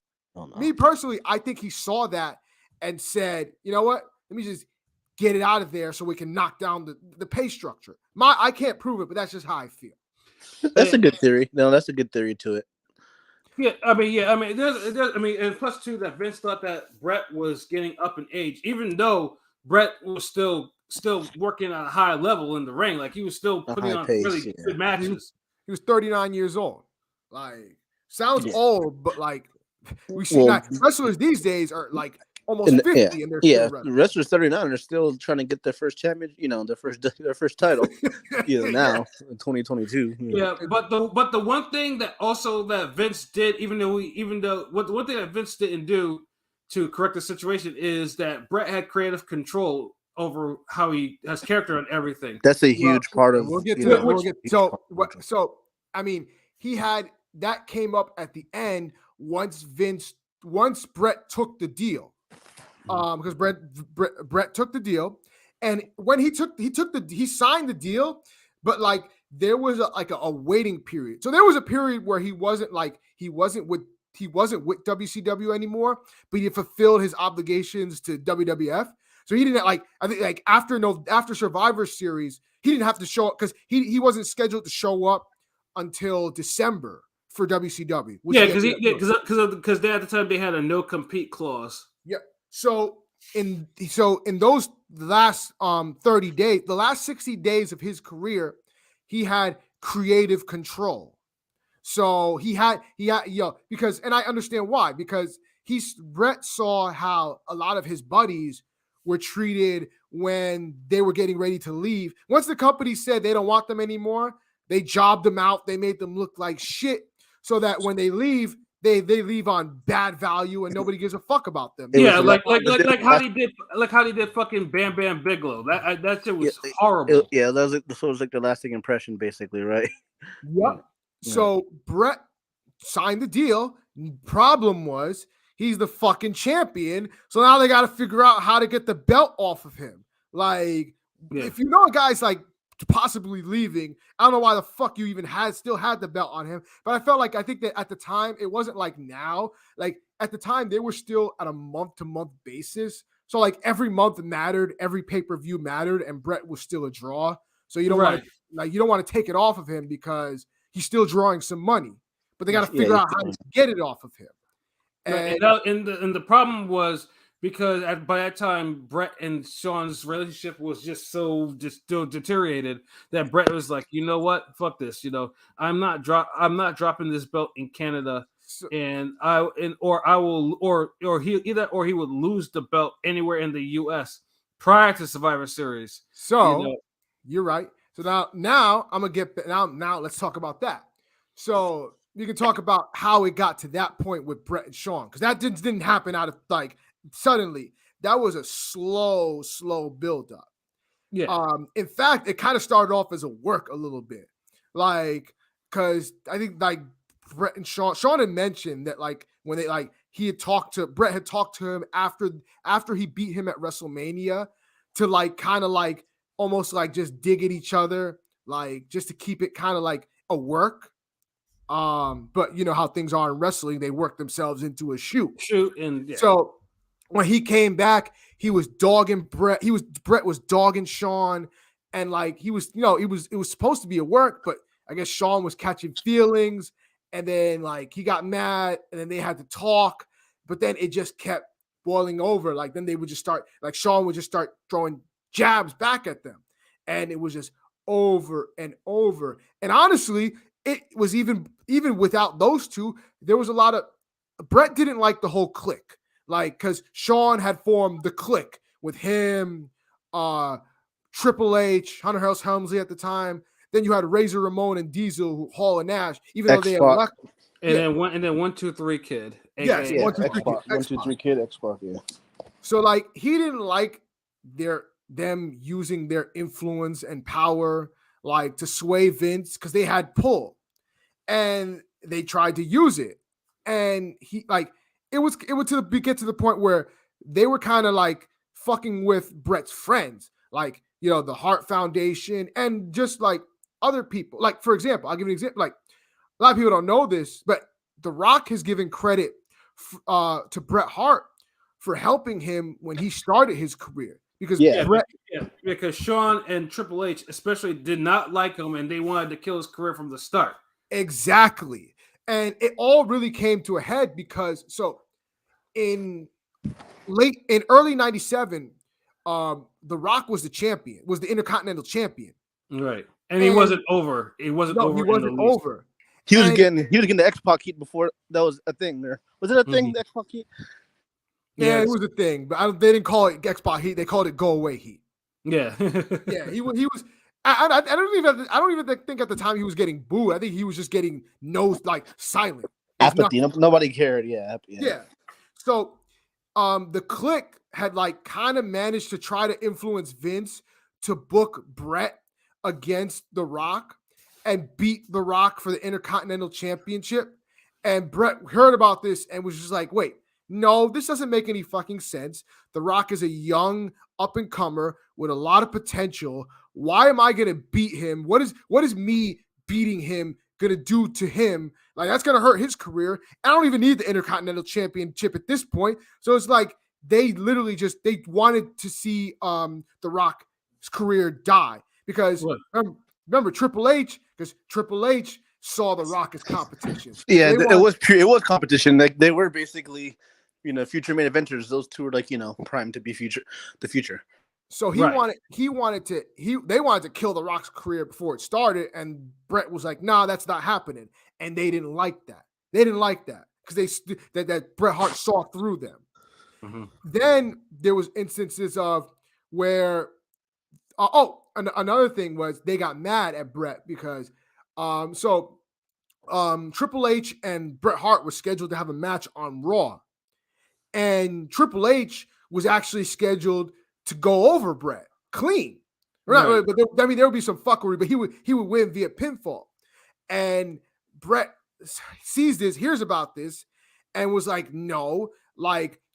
me personally, I think he saw that and said, you know what? Let me just get it out of there so we can knock down the pay structure. I can't prove it, but that's just how I feel. That's a good theory. No, that's a good theory to it. And plus too that Vince thought that Bret was getting up in age, even though Bret was still working at a high level in the ring. Like, he was still putting on really good matches. He was 39 years old. Like, sounds old, but like we see wrestlers these days are like almost 50, and they're still the wrestling. wrestlers 39 are still trying to get their first champion, their first title. Now in 2022. Yeah, but the one thing that also that Vince did, even though what the one thing that Vince didn't do to correct the situation is that Bret had creative control over how he has character and everything. That's a huge part of. We'll get to that. So I mean, he had that came up at the end once Bret took the deal, because Bret took the deal, and when he signed the deal, but like there was a waiting period. So there was a period where he wasn't with WCW anymore, but he fulfilled his obligations to WWF. So he didn't I think after Survivor Series, he didn't have to show up because he wasn't scheduled to show up until December for WCW. Yeah, because they at the time they had a no compete clause. Yeah. So in those last 30 days, the last 60 days of his career, he had creative control. So he had because, and I understand why, because Bret saw how a lot of his buddies were treated when they were getting ready to leave. Once the company said they don't want them anymore, they jobbed them out. They made them look like shit so that when they leave, they leave on bad value and nobody gives a fuck about them. Yeah, like how they did fucking Bam Bam Bigelow. That shit was horrible. That was like the lasting impression, basically, right? Yep. So Bret signed the deal. Problem was he's the fucking champion. So now they got to figure out how to get the belt off of him. Like, if you know a guy's like possibly leaving, I don't know why the fuck you even still had the belt on him. But I think that at the time, it wasn't like now. Like at the time, they were still at a month-to-month basis. So like every month mattered, every pay-per-view mattered, and Bret was still a draw. So you don't want to take it off of him because he's still drawing some money. But they got to figure out how to get it off of him. And the problem was because by that time Bret and Shawn's relationship was just still deteriorated that Bret was like, you know what, fuck this, I'm not dropping this belt in Canada, he would lose the belt anywhere in the U.S. prior to Survivor Series. So you're right. So now I'm gonna get now. Let's talk about that. So you can talk about how it got to that point with Bret and Shawn, because that didn't happen out of suddenly. That was a slow build up. Yeah. In fact, it kind of started off as a work a little bit, because I think Bret and Shawn had mentioned that when they Bret had talked to him after he beat him at WrestleMania to almost just dig at each other, just to keep it kind of a work. But you know how things are in wrestling, they work themselves into a shoot. So when he came back, he was dogging Bret. Bret was dogging Shawn, and it was supposed to be a work, but I guess Shawn was catching feelings, and then he got mad, and then they had to talk, but then it just kept boiling over. Then they would just start, Shawn would just start throwing jabs back at them, and it was just over and over. And honestly, it was even without those two, there was a lot of Bret didn't like the whole clique, because Shawn had formed the clique with him, Triple H, Hunter Hearst Helmsley at the time. Then you had Razor Ramon and Diesel, Hall and Nash, even though they had left. Then 1, 2, 3 Kid. Yes, 1, 2, 3 Kid, X-Pac, yeah. So he didn't like them using their influence and power to sway Vince, because they had pull, and they tried to use it, and he it would get to the point where they were kind of fucking with Bret's friends, the Hart Foundation, and just other people. For example, I'll give you an example. A lot of people don't know this, but The Rock has given credit to Bret Hart for helping him when he started his career. Because Shawn and Triple H especially did not like him, and they wanted to kill his career from the start. Exactly. And it all really came to a head because in early 97, The Rock was the champion, was the Intercontinental Champion. Right. And he wasn't over. He wasn't over. He was getting the X-Pac heat before that was a thing there. Was it a thing, the X-Pac heat? Yeah, it was a thing, but they didn't call it Xbox heat. They called it go away heat. Yeah. Yeah, he was. I don't even think at the time he was getting booed. I think he was just getting silent. Apathy. Nobody cared. Yeah. So, the Clique had kind of managed to try to influence Vince to book Bret against The Rock and beat The Rock for the Intercontinental Championship. And Bret heard about this and was just like, wait, no, this doesn't make any fucking sense. The Rock is a young up-and-comer with a lot of potential. Why am I going to beat him? What is me beating him going to do to him? That's going to hurt his career. I don't even need the Intercontinental Championship at this point. So it's like they literally they wanted to see The Rock's career die because remember Triple H, because Triple H saw The Rock as competition. Yeah, it was competition. They were basically, future main eventers. Those two were primed to be the future. So they wanted to kill The Rock's career before it started, and Bret was like, "Nah, that's not happening." And they didn't like that. They didn't like that because that Bret Hart saw through them. Mm-hmm. Then there was instances of where, another thing was they got mad at Bret because, Triple H and Bret Hart were scheduled to have a match on Raw, and Triple H was actually scheduled to go over Bret clean. Right. But there would be some fuckery, but he would win via pinfall. And Bret sees this, hears about this, and was like, no,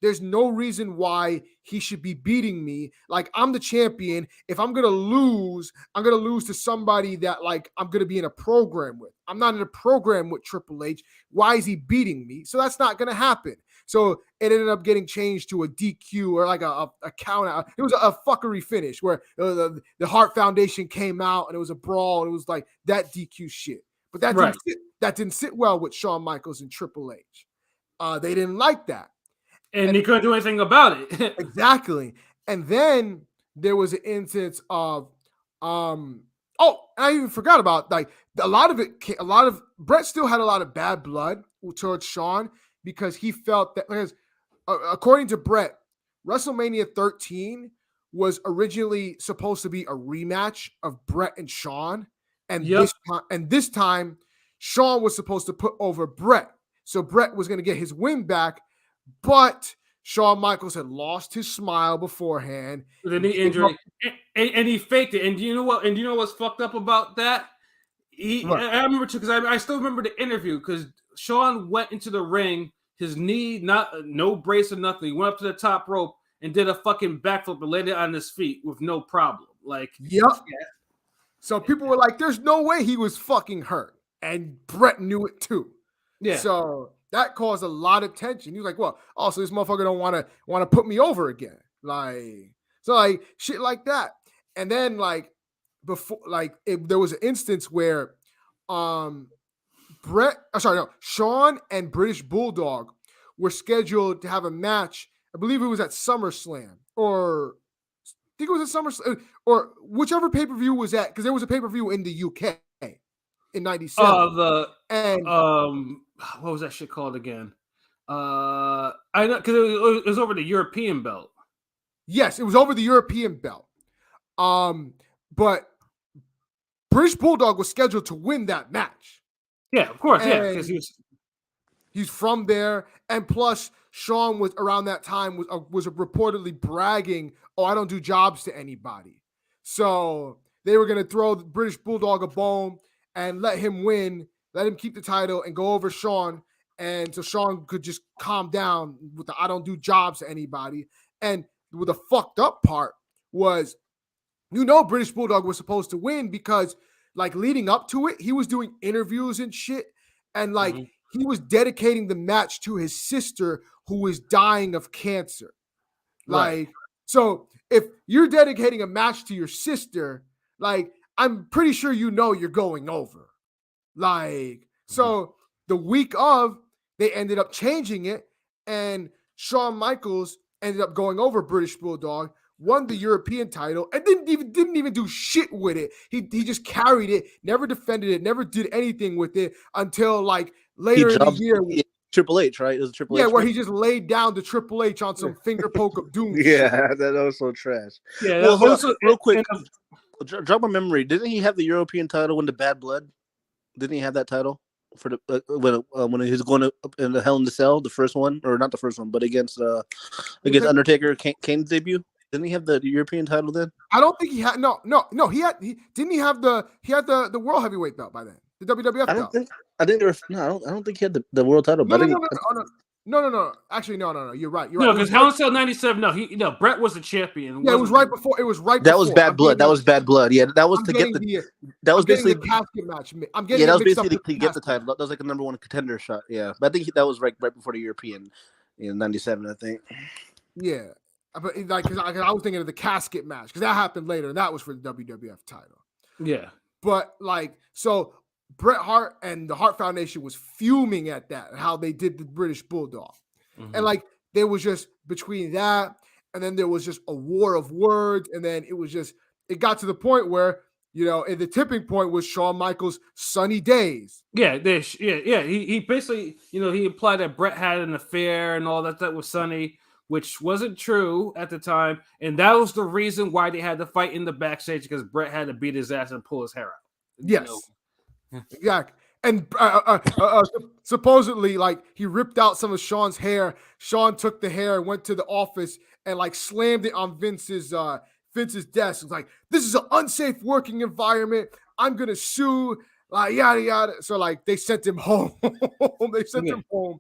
there's no reason why he should be beating me. I'm the champion. If I'm gonna lose to somebody that I'm gonna be in a program with. I'm not in a program with Triple H. Why is he beating me? So that's not gonna happen. So it ended up getting changed to a DQ or a count out. It was a fuckery finish where the Hart Foundation came out and it was a brawl and it was that DQ shit. But that didn't sit well with Shawn Michaels and Triple H. They didn't like that. And he couldn't do anything about it. Exactly. And then there was an instance of and I even forgot about a lot of Bret still had a lot of bad blood towards Shawn because he felt that, because according to Bret, WrestleMania 13 was originally supposed to be a rematch of Bret and Shawn, and this time Shawn was supposed to put over Bret, so Bret was going to get his win back, but Shawn Michaels had lost his smile beforehand with a knee injury, and he faked it. And do you know what? And do you know what's fucked up about that? I remember too, because I still remember the interview, because Shawn went into the ring, his knee, no brace or nothing. He went up to the top rope and did a fucking backflip and landed on his feet with no problem. So people were like, "There's no way he was fucking hurt," and Bret knew it too. Yeah. So that caused a lot of tension. He was like, "Well, also this motherfucker don't want to put me over again." Shit like that. And then before, there was an instance where Shawn and British Bulldog were scheduled to have a match. I believe it was at SummerSlam, or I think it was at SummerSlam, or whichever pay-per-view was at, because there was a pay-per-view in the UK in '97. What was that shit called again? I know, because it was over the European belt. Yes, it was over the European belt. But British Bulldog was scheduled to win that match. Yeah, of course. Yeah, because he's from there, and plus Shawn was around that time was reportedly bragging, "Oh, I don't do jobs to anybody." So they were gonna throw the British Bulldog a bone and let him win, let him keep the title, and go over Shawn, and so Shawn could just calm down with the "I don't do jobs to anybody." And the fucked up part was, British Bulldog was supposed to win because leading up to it, he was doing interviews and shit, and he was dedicating the match to his sister who was dying of cancer. So if you're dedicating a match to your sister, I'm pretty sure you're going over. So the week of, they ended up changing it, and Shawn Michaels ended up going over British Bulldog, won the European title, and didn't even do shit with it. He just carried it, never defended it, never did anything with it until later in the year. Triple H, right? It was Triple H. Yeah, where he just laid down to Triple H on some finger poke of doom. Yeah, that was so trash. Yeah, Well, also, real quick, drop my memory. Didn't he have the European title in the Bad Blood? Didn't he have that title for the when he was going to in the Hell in the Cell, the first one, or not the first one, but against Undertaker, Kane's debut? Didn't he have the European title then? I don't think he had. No. Didn't he have the world heavyweight belt by then? The WWF belt. I think there was no. I don't think he had the world title. No. Actually, no. You're right. No, because Hell in Cell '97. No, Bret was the champion. Yeah, it was right before. That was Bad Blood. That was Bad Blood. Yeah, that was to get that was basically the casket match. I'm getting that was basically to get the title. That was like a number one contender shot. Yeah, but I think that was right before the European in '97. I think. Yeah, but like because I was thinking of the casket match because that happened later and that was for the WWF title. Yeah, but like so. Bret Hart and the Hart Foundation was fuming at that, how they did the British Bulldog. Mm-hmm. And like, there was just between that, and then there was just a war of words. And then it got to the point where, and the tipping point was Shawn Michaels' Sunny Days. Yeah. He basically, he implied that Bret had an affair and all that was Sunny, which wasn't true at the time. And that was the reason why they had to fight in the backstage because Bret had to beat his ass and pull his hair out. Yes. Yeah, and supposedly, like he ripped out some of Shawn's hair. Shawn took the hair and went to the office and like slammed it on Vince's desk. It was like, "This is an unsafe working environment. I'm gonna sue." Like yada yada. So like they sent him home. Him home,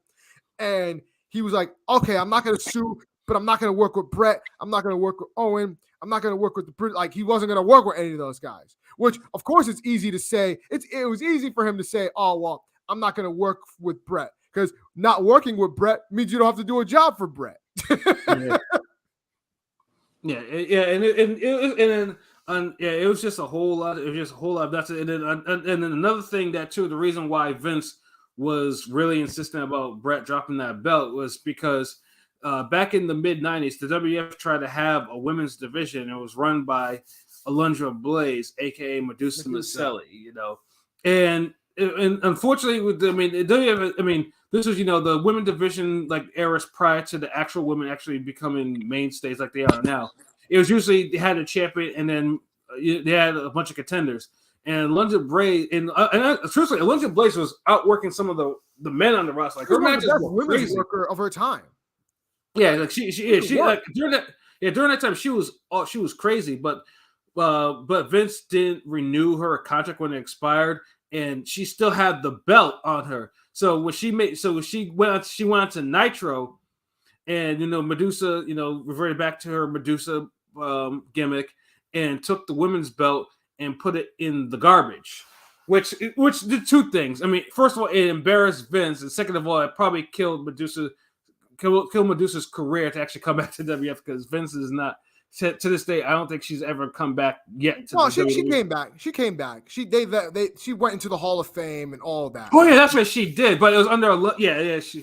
and he was like, "Okay, I'm not gonna sue, but I'm not gonna work with Bret. I'm not gonna work with Owen. I'm not going to work with like he wasn't going to work with any of those guys, which of course it's easy to say. It was easy for him to say, oh, well, I'm not going to work with Bret because not working with Bret means you don't have to do a job for Bret. Yeah. It was just a whole lot. It was just a whole lot. That's it. And then another thing that too, the reason why Vince was really insistent about Bret dropping that belt was because back in the mid 90s, the WWF tried to have a women's division. It was run by Alundra Blaze, aka Medusa Maselli, and unfortunately, this was the women division like eras prior to the actual women actually becoming mainstays like they are now. It was usually they had a champion and then they had a bunch of contenders. And Alundra Blaze and truthfully, Alundra Blaze was outworking some of the men on the roster. Like her matches were crazy. Worker of her time. Yeah, like she like during that time she was crazy, but Vince didn't renew her contract when it expired, and she still had the belt on her. So when she went on to Nitro, and Medusa reverted back to her Medusa gimmick and took the women's belt and put it in the garbage, which did two things. I mean, first of all, it embarrassed Vince, and second of all, it probably killed Medusa's career to actually come back to WWF because Vince is not to this day. I don't think she's ever come back yet. She came back. She went into the Hall of Fame and all that. Oh yeah, that's what she did. But it was under that's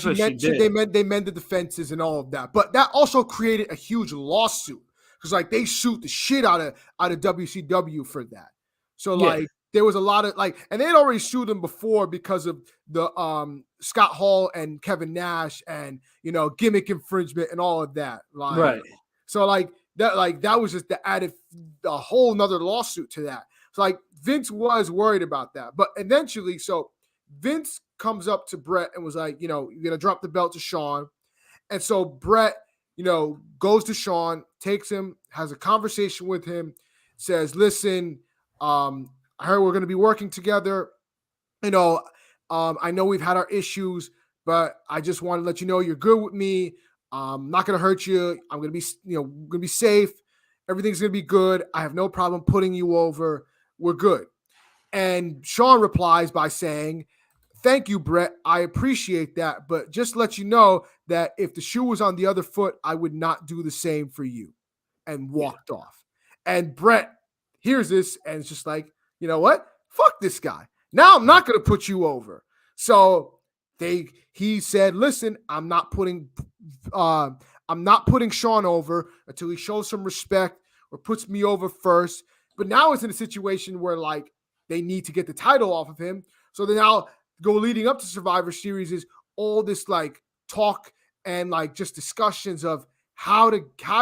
what she did. They mended the fences and all of that. But that also created a huge lawsuit because like they sued the shit out of WCW for that. So like. There was a lot of and they had already sued him before because of the Scott Hall and Kevin Nash and gimmick infringement and all of that. Right. So that was just added a whole nother lawsuit to that. So like Vince was worried about that, but eventually, so Vince comes up to Bret and was like, you're gonna drop the belt to Shawn, and so Bret, goes to Shawn, takes him, has a conversation with him, says, listen, I heard we're going to be working together. I know we've had our issues, but I just want to let you know you're good with me. I'm not going to hurt you. I'm going to be, going to be safe. Everything's going to be good. I have no problem putting you over. We're good. And Shawn replies by saying, thank you, Bret. I appreciate that. But just let you know that if the shoe was on the other foot, I would not do the same for you. And walked off. And Bret hears this and it's just like, you know what? Fuck this guy. Now I'm not going to put you over. So he said, listen, I'm not putting Shawn over until he shows some respect or puts me over first. But now it's in a situation where like they need to get the title off of him. So then now go leading up to Survivor Series is all this like talk and like just discussions of how to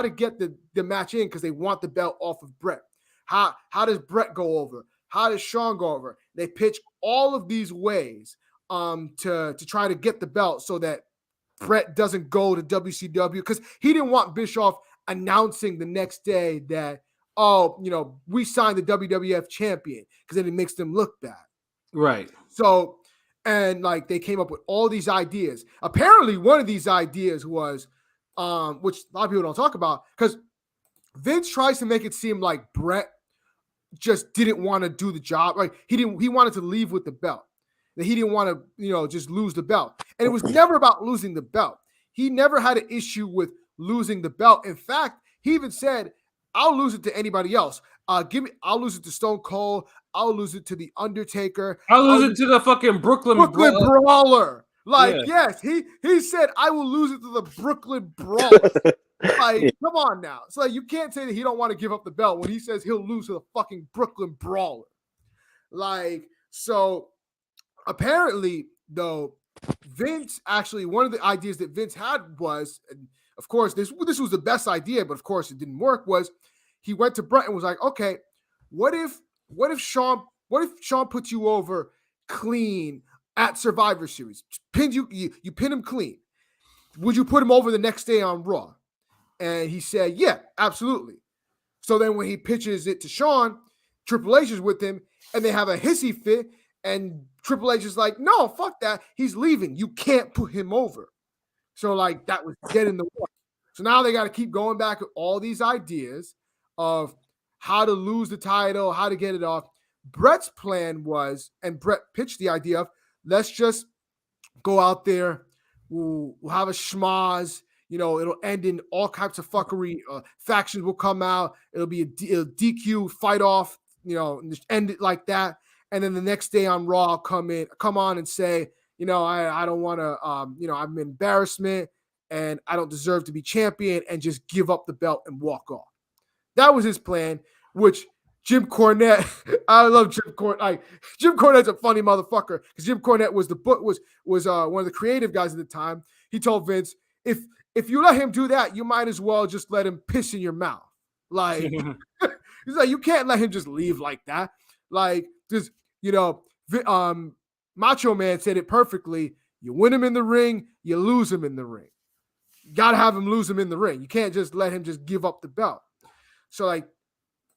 get the match in because they want the belt off of Bret. How does Bret go over? How does Shawn go over? They pitch all of these ways to try to get the belt so that Bret doesn't go to WCW because he didn't want Bischoff announcing the next day that, oh, we signed the WWF champion because then it makes them look bad. Right. So, and like they came up with all these ideas. Apparently, one of these ideas was, which a lot of people don't talk about, because Vince tries to make it seem like Bret just didn't want to do the job. Like he wanted to leave with the belt. That he didn't want to, just lose the belt. And it was never about losing the belt. He never had an issue with losing the belt. In fact, he even said, I'll lose it to anybody else. I'll lose it to Stone Cold. I'll lose it to The Undertaker. I'll lose it to the fucking Brooklyn Brawler. Like, yeah. Yes, he said, I will lose it to the Brooklyn Brawler. Like, come on now. It's like, you can't say that he don't want to give up the belt when he says he'll lose to the fucking Brooklyn Brawler. Like, so apparently, though, Vince actually, one of the ideas that Vince had was, and of course, this was the best idea, but of course it didn't work, was he went to Bret and was like, okay, what if Shawn puts you over clean at Survivor Series? Pins you pin him clean. Would you put him over the next day on Raw? And he said, yeah, absolutely. So then when he pitches it to Shawn, Triple H is with him, and they have a hissy fit, and Triple H is like, no, fuck that. He's leaving. You can't put him over. So, like, that was dead in the water. So now they got to keep going back with all these ideas of how to lose the title, how to get it off. Bret's plan was, and Bret pitched the idea of, let's just go out there. We'll have a schmaz. It'll end in all types of fuckery. Factions will come out. It'll be a DQ fight off, and just end it like that. And then the next day on Raw, I'll come on and say, I don't want to, I'm an embarrassment and I don't deserve to be champion, and just give up the belt and walk off. That was his plan, which Jim Cornette, I love Jim Cornette. Jim Cornette's a funny motherfucker because Jim Cornette was one of the creative guys at the time. He told Vince, if you let him do that, you might as well just let him piss in your mouth. Like, he's like, you can't let him just leave like that. Like, just, Macho Man said it perfectly. You win him in the ring, you lose him in the ring. You got to have him lose him in the ring. You can't just let him just give up the belt. So, like,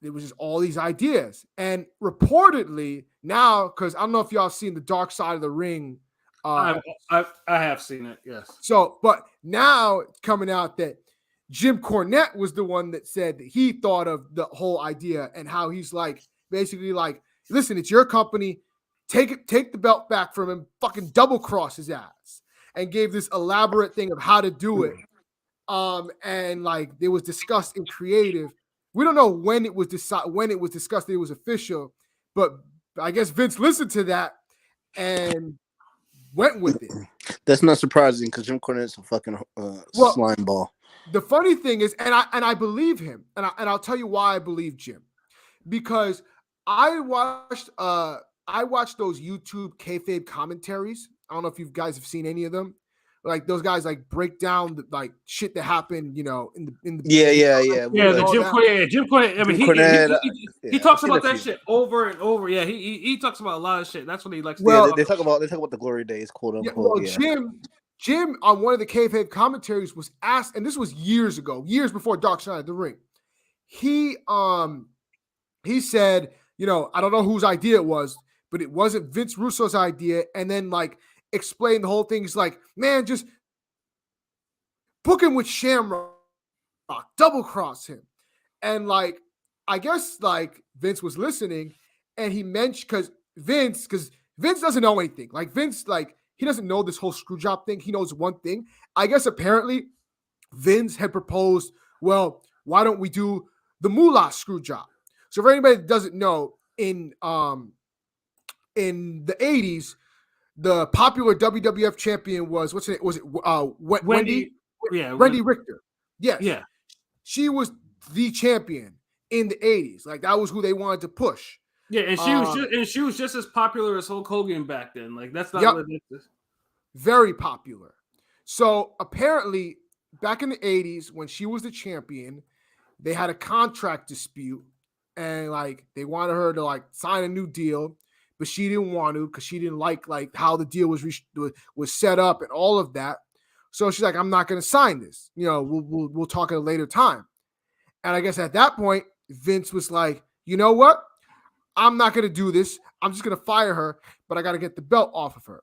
there was just all these ideas. And reportedly now, because I don't know if y'all seen the Dark Side of the Ring. I have seen it, yes. So, but now it's coming out that Jim Cornette was the one that said that he thought of the whole idea and how he's like, basically like, listen, it's your company. Take the belt back from him, fucking double cross his ass, and gave this elaborate thing of how to do it. And like it was discussed in creative. We don't know when it was discussed that it was official, but I guess Vince listened to that and went with it. That's not surprising because Jim Cornette's a fucking slime ball. The funny thing is, and I believe him, and I'll tell you why I believe Jim, because I watched those YouTube kayfabe commentaries. I don't know if you guys have seen any of them. Like those guys like break down the like shit that happened, in the yeah. Jim Cornette. I mean, he talks about that shit over and over. Yeah, he talks about a lot of shit. That's what he likes. Well, they talk about the glory days, quote unquote. Jim on one of the kayfabe commentaries was asked, and this was years ago, years before Dark Side of the Ring. He said, I don't know whose idea it was, but it wasn't Vince Russo's idea. And then like explain the whole thing. He's like, man, just book him with Shamrock, double cross him. And like, I guess like Vince was listening and he mentioned, because Vince doesn't know anything. Like Vince, like he doesn't know this whole screw job thing. He knows one thing. I guess apparently Vince had proposed, well, why don't we do the Moolah screw job? So for anybody that doesn't know, in the 80s, the popular WWF champion was Wendy? Yeah, Wendy Richter. Yes. Yeah. She was the champion in the 80s. Like that was who they wanted to push. Yeah, and she was just as popular as Hulk Hogan back then. Like that's not what it is. Very popular. So apparently, back in the 80s, when she was the champion, they had a contract dispute, and like they wanted her to like sign a new deal, but she didn't want to because she didn't like how the deal was set up and all of that. So she's like, I'm not going to sign this. You know, we'll talk at a later time. And I guess at that point, Vince was like, you know what? I'm not going to do this. I'm just going to fire her, but I got to get the belt off of her.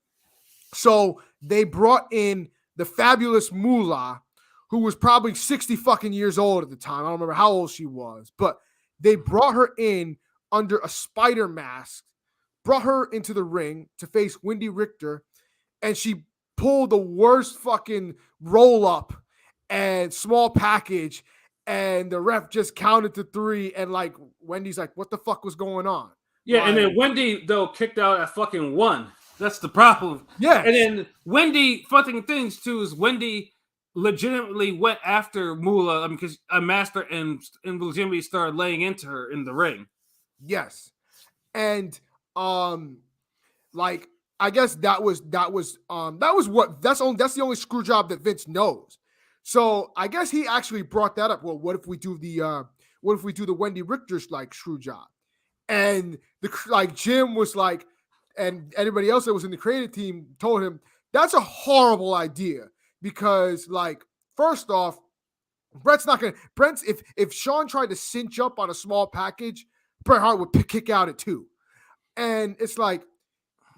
So they brought in the fabulous Moolah, who was probably 60 fucking years old at the time. I don't remember how old she was, but they brought her in under a spider mask, brought her into the ring to face Wendy Richter, and she pulled the worst fucking roll up and small package, and the ref just counted to 3, and like Wendy's like, what the fuck was going on? Yeah, like, and then Wendy though kicked out at fucking 1. That's the problem. Yeah. And then Wendy, fucking things too, is Wendy legitimately went after Moolah, because a master and legitimately started laying into her in the ring. Yes. And like I guess that's the only screw job that Vince knows. So I guess he actually brought that up. Well, what if we do the Wendy Richter's like screw job? And Jim was like, and anybody else that was in the creative team told him that's a horrible idea because, like, first off, Bret's if Sean tried to cinch up on a small package, Bret Hart would kick out at 2. And it's like,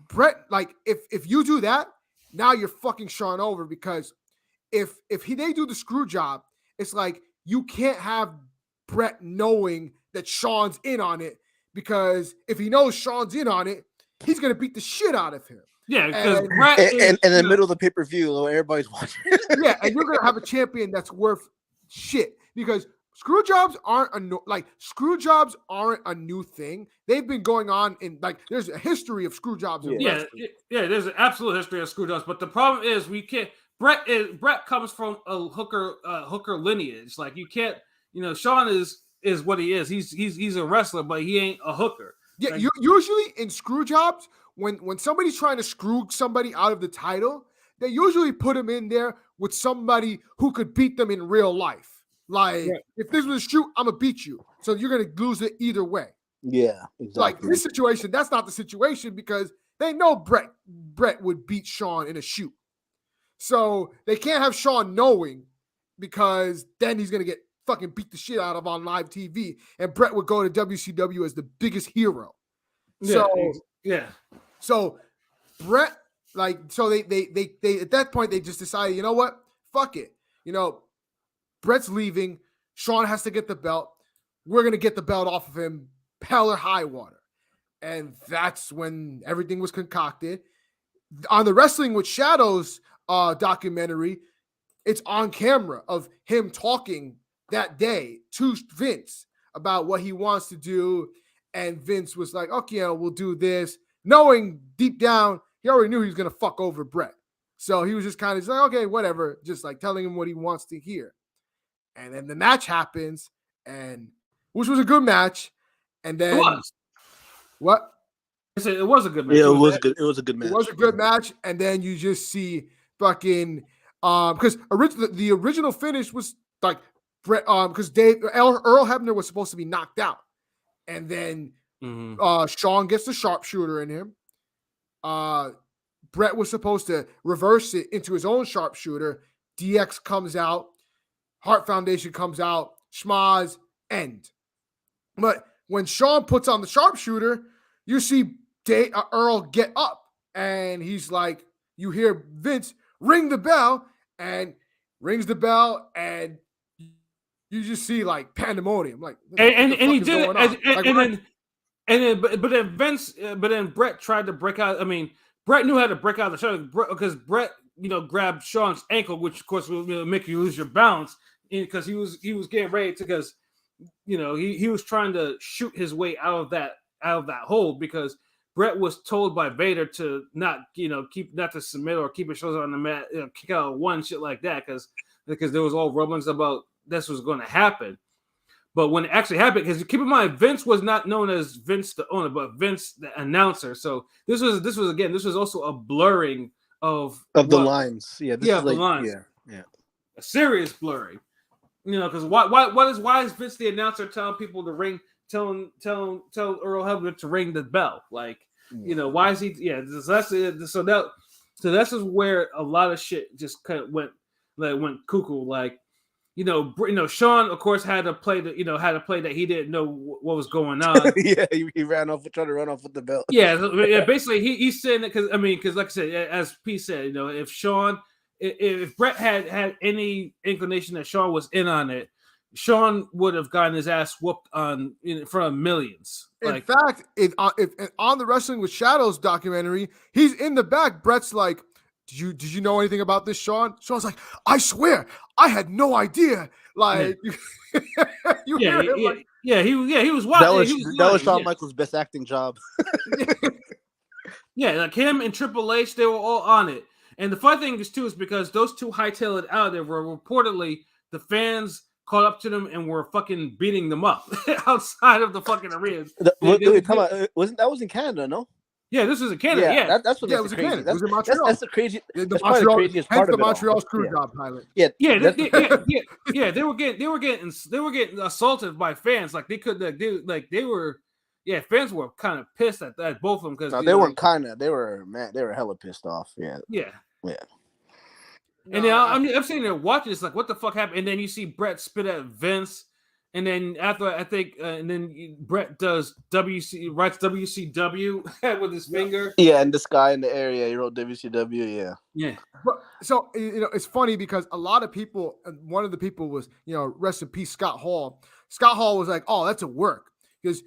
Bret, like, if you do that, now you're fucking Sean over, because if they do the screw job, it's like you can't have Bret knowing that Sean's in on it, because if he knows Sean's in on it, he's gonna beat the shit out of him. Yeah, because Bret in the middle of the pay-per-view, while everybody's watching. Yeah, and you're gonna have a champion that's worth shit, because screw jobs aren't a new thing. They've been going on in, like, there's a history of screw jobs. Yeah, there's an absolute history of screw jobs, but the problem is we can't. Bret comes from a hooker lineage. Like, you can't, Sean is what he is. He's a wrestler, but he ain't a hooker. Yeah, like, usually in screw jobs, when somebody's trying to screw somebody out of the title, they usually put him in there with somebody who could beat them in real life. Like, if this was a shoot, I'm gonna beat you. So you're gonna lose it either way. Yeah, exactly. Like this situation, that's not the situation, because they know Bret would beat Sean in a shoot. So they can't have Sean knowing, because then he's gonna get fucking beat the shit out of on live TV, and Bret would go to WCW as the biggest hero. So Bret, like, so they at that point they just decided, you know what, fuck it, Bret's leaving, Sean has to get the belt, we're gonna get the belt off of him, hell or high water. And that's when everything was concocted. On the Wrestling with Shadows documentary, it's on camera of him talking that day to Vince about what he wants to do, and Vince was like, okay, we'll do this, knowing deep down he already knew he was gonna fuck over Bret. So he was just kind of like, okay, whatever, just like telling him what he wants to hear. And then the match happens, and which was a good match. And then what? I said it was a good match. Yeah, it was good. It was a good match. It was a good match. And then you just see fucking because the original finish was like Bret, because Earl Hebner was supposed to be knocked out, and then Sean gets the sharpshooter in him. Bret was supposed to reverse it into his own sharpshooter. DX comes out, Hart Foundation comes out, schmaz, end. But when Sean puts on the sharpshooter, you see Earl get up, and he's like, you hear Vince ring the bell, and rings the bell, and you just see like pandemonium, like, and he did it, but then Bret tried to break out. I mean, Bret knew how to break out the show, because Bret, grabbed Sean's ankle, which of course will make you lose your balance, because he was getting ready to, because he was trying to shoot his way out of that hold, because Bret was told by Vader to not to submit or keep his shoulders on the mat, kick out one, shit like that, because there was all rumblings about this was going to happen. But when it actually happened, because keep in mind, Vince was not known as Vince the owner, but Vince the announcer. So this was also a blurring of the lines. Yeah, this is the like lines. Yeah. A serious blurring. Because why is Vince the announcer telling people to ring, tell Earl Hebner to ring the bell? Like, why is he? Yeah, so that's just where a lot of shit just kind of went cuckoo. Like, Sean, of course, had to play that he didn't know what was going on. Yeah, he ran off, trying to run off with the belt. Yeah, basically he's saying that because like I said, as P said, if Bret had any inclination that Sean was in on it, Sean would have gotten his ass whooped in front of millions. In fact, if on the Wrestling with Shadows documentary, he's in the back. Bret's like, Did you know anything about this, Sean? Sean's like, I swear, I had no idea. Like, he was watching. That was Shawn Michaels' best acting job. Yeah, like him and Triple H, they were all on it. And the funny thing is too, is because those two hightailed it out there were reportedly the fans caught up to them and were fucking beating them up outside of the fucking arena. That was in Canada, no? Yeah, this was in Canada. Yeah, that's what. Yeah, it was in Canada. It was in Montreal. That's the crazy. The Montreal Screwjob pilot. Yeah. They were getting assaulted by fans. Like fans were kind of pissed at both of them because they weren't kind of. They were hella pissed off. Yeah. And then I'm sitting there watching. It's like, what the fuck happened? And then you see Bret spit at Vince. And then after and then Bret writes WCW with his finger. Yeah, and this guy in the area, he wrote WCW. Yeah. But, so it's funny because a lot of people, one of the people was, rest in peace, Scott Hall. Scott Hall was like, oh, that's a work because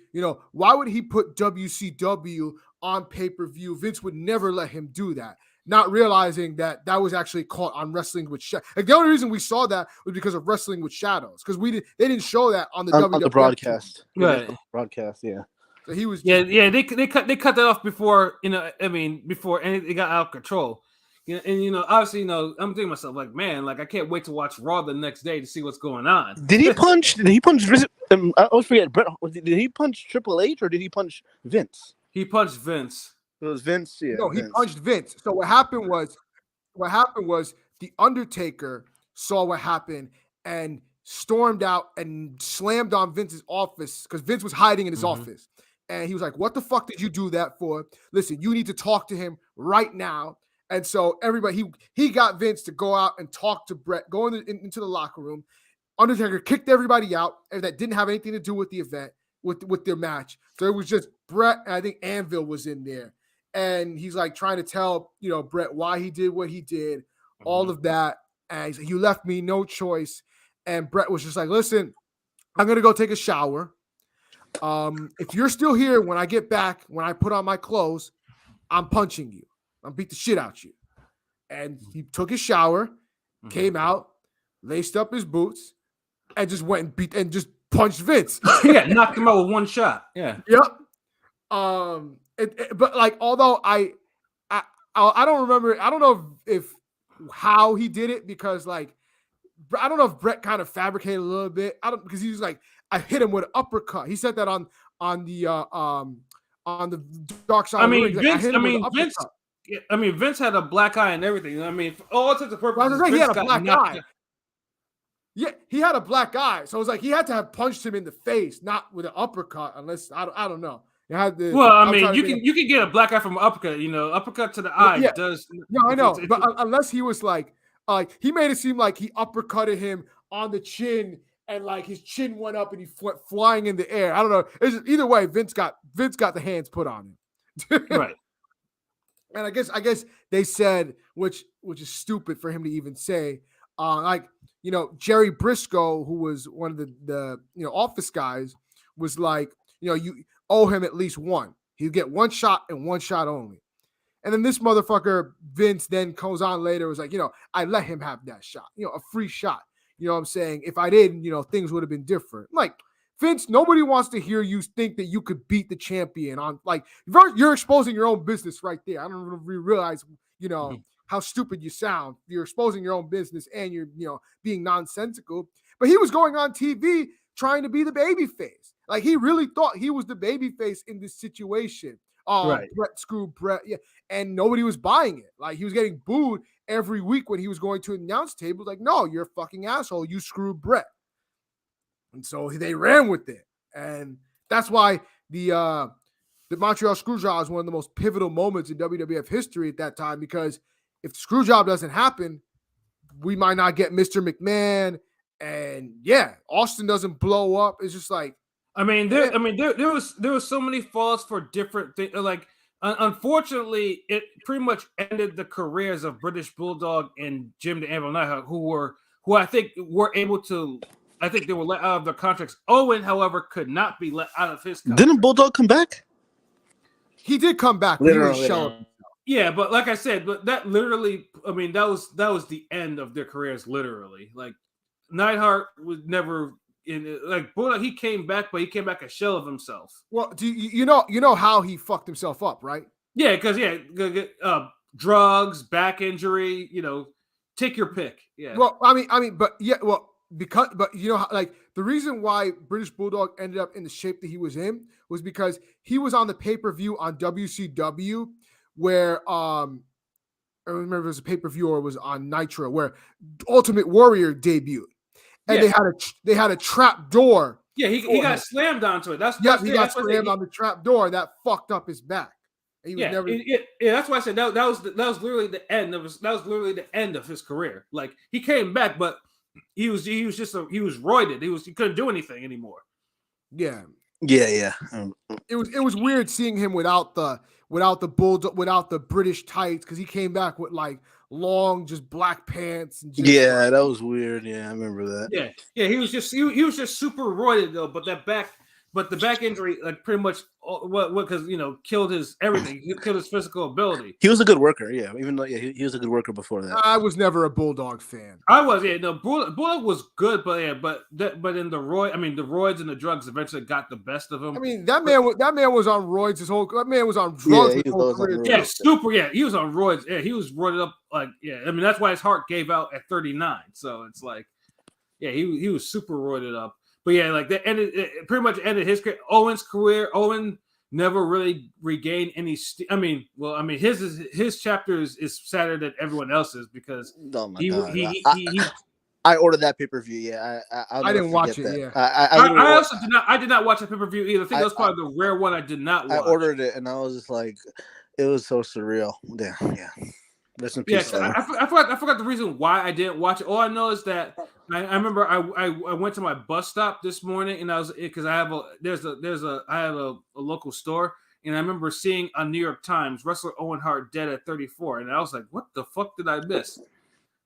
why would he put WCW on pay-per-view? Vince would never let him do that. Not realizing that was actually caught on Wrestling with Shadows. Like the only reason we saw that was because of Wrestling with Shadows, because they didn't show that on the WWE broadcast. Right. Broadcast, yeah. So he was they cut that off before before anything got out of control. Obviously, I'm thinking to myself like, man, like I can't wait to watch Raw the next day to see what's going on. Did he punch? I always forget. Bret, did he punch Triple H or did he punch Vince? He punched Vince. It was Vince, yeah. No, he punched Vince. So what happened was the Undertaker saw what happened and stormed out and slammed on Vince's office because Vince was hiding in his office. And he was like, what the fuck did you do that for? Listen, you need to talk to him right now. And so everybody, he got Vince to go out and talk to Bret, go into the locker room. Undertaker kicked everybody out that didn't have anything to do with the event, with their match. So it was just Bret, and I think Anvil was in there. And he's like trying to tell, Bret why he did what he did, all of that. And he's like, you left me no choice. And Bret was just like, listen, I'm going to go take a shower. If you're still here when I get back, when I put on my clothes, I'm punching you. I'll beat the shit out you. And he took his shower, came out, laced up his boots, and just went and just punched Vince. Yeah, knocked him out with one shot. Yeah. Yep. But like, although I don't remember, I don't know if how he did it because like, I don't know if Bret kind of fabricated a little bit. Because he was like, I hit him with an uppercut. He said that on the Dark Side. Vince had a black eye and everything. All intents and purposes, he had a black eye. Yeah, he had a black eye, so it was like he had to have punched him in the face, not with an uppercut. Unless I don't know. You can get a black eye from an uppercut. Uppercut to the eye does. No, I know, but unless he was like he made it seem like he uppercutted him on the chin, and like his chin went up and he went flying in the air. I don't know. Either way, Vince got the hands put on him. Right. And I guess they said, which is stupid for him to even say, Jerry Briscoe, who was one of the office guys, was like, you owe him at least one. He'll get one shot and one shot only. And then this motherfucker, Vince, then goes on later, was like, I let him have that shot, a free shot. You know what I'm saying? If I didn't, things would have been different. Like, Vince, nobody wants to hear you think that you could beat the champion on, like, you're exposing your own business right there. I don't really realize, how stupid you sound. You're exposing your own business and you're, being nonsensical. But he was going on TV trying to be the baby face. Like he really thought he was the baby face in this situation. Right. Bret screwed Bret, yeah, and nobody was buying it. Like he was getting booed every week when he was going to announce tables. Like, no, you're a fucking asshole. You screwed Bret. And so they ran with it. And that's why the Montreal Screwjob is one of the most pivotal moments in WWF history at that time, because if the Screwjob doesn't happen, we might not get Mr. McMahon. And yeah, Austin doesn't blow up. It's just like, there was so many falls for different things. Like, unfortunately, it pretty much ended the careers of British Bulldog and Jim the Anvil Neidhart, who I think were able to. I think they were let out of their contracts. Owen, however, could not be let out of his contract. Didn't Bulldog come back? He did come back. Yeah, but like I said, but that literally, that was the end of their careers, literally. Like Neidhart was never in like Bulldog. He came back, but he came back a shell of himself. Well, do you know how he fucked himself up, right? Yeah, because drugs, back injury, take your pick. Yeah. Well, but you know, like the reason why British Bulldog ended up in the shape that he was in was because he was on the pay-per-view on WCW where I don't remember if it was a pay-per-view or it was on Nitro where Ultimate Warrior debuted. And they had a trap door. Yeah, he got slammed onto it. He got slammed on the trap door. That fucked up his back. He was that's why I said that was literally the end of his career. Like he came back, but he was roided. He couldn't do anything anymore. Yeah. Yeah. It was weird seeing him without the bulldog, without the British tights, because he came back with like long, just black pants. And that was weird. Yeah, I remember that. Yeah. He was just super roided though. But the back injury like pretty much because killed his everything. He killed his physical ability. He was a good worker. Yeah, even though he was a good worker before that. I was never a Bulldog fan. I was. Yeah, no, Bulldog was good, but in the roids and the drugs eventually got the best of him. I mean, that man was on roids his whole. That man was on drugs his whole career. Yeah, super. Yeah, he was on roids. Yeah, he was roided up. Like, yeah, I mean that's why his heart gave out at 39. So it's like, yeah, he was super roided up. But yeah, like that ended. It pretty much ended his career. Owen's career. Owen never really regained any. His chapter is sadder than everyone else's because I ordered that pay-per-view. Yeah, I didn't watch it. That. Yeah, I also did not. I did not watch a pay-per-view either. I think that was probably the rare one I did not watch. I ordered it and I was just like, it was so surreal. Yeah. Rest in peace. Yeah, I forgot the reason why I didn't watch it. All I know is that I remember I went to my bus stop this morning and I was because I have a local store and I remember seeing on New York Times wrestler Owen Hart dead at 34 and I was like, what the fuck did I miss?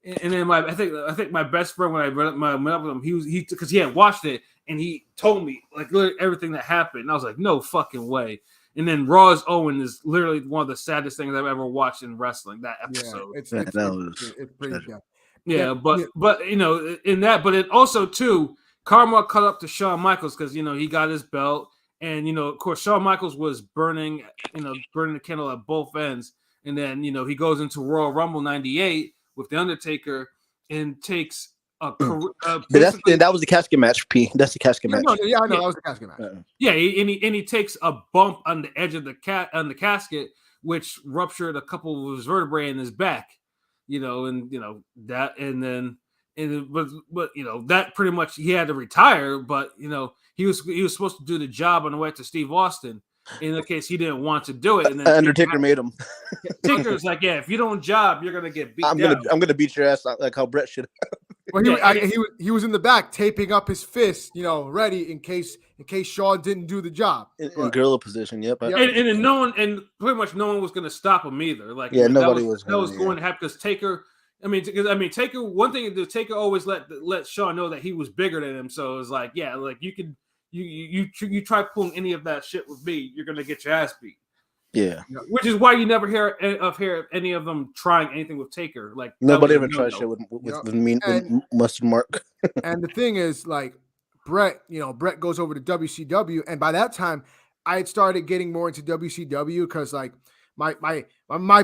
And then I think my best friend when I met up with him he because he had watched it and he told me like literally everything that happened and I was like, no fucking way. And then Raw's Owen is literally one of the saddest things I've ever watched in wrestling. That episode, it's pretty good. Yeah, but in that, but it also too, Karma cut up to Shawn Michaels because he got his belt, and of course Shawn Michaels was burning the candle at both ends, and then he goes into Royal Rumble '98 with the Undertaker and takes. That was the casket match, P. That's the casket match. I know that was the casket match. Yeah, he takes a bump on the edge of the casket, which ruptured a couple of his vertebrae in his back. That, but that pretty much he had to retire. But he was supposed to do the job on the way to Steve Austin. In the case he didn't want to do it, and then Undertaker made him. Taker's like, yeah, if you don't job, you're gonna get beat. I'm gonna beat your ass like how Bret should. Well, he was in the back taping up his fist, ready in case Shawn didn't do the job. In gorilla position, yep. And pretty much no one was going to stop him either. Like, nobody was. That was going to happen because Taker. Taker. One thing the Taker always let Shawn know that he was bigger than him. So it was like, yeah, like you could, you try pulling any of that shit with me, you're going to get your ass beat. Yeah, which is why you never hear any of them trying anything with Taker. Like nobody ever tried shit with Mustard Mark. And the thing is, like Bret goes over to WCW, and by that time, I had started getting more into WCW because like my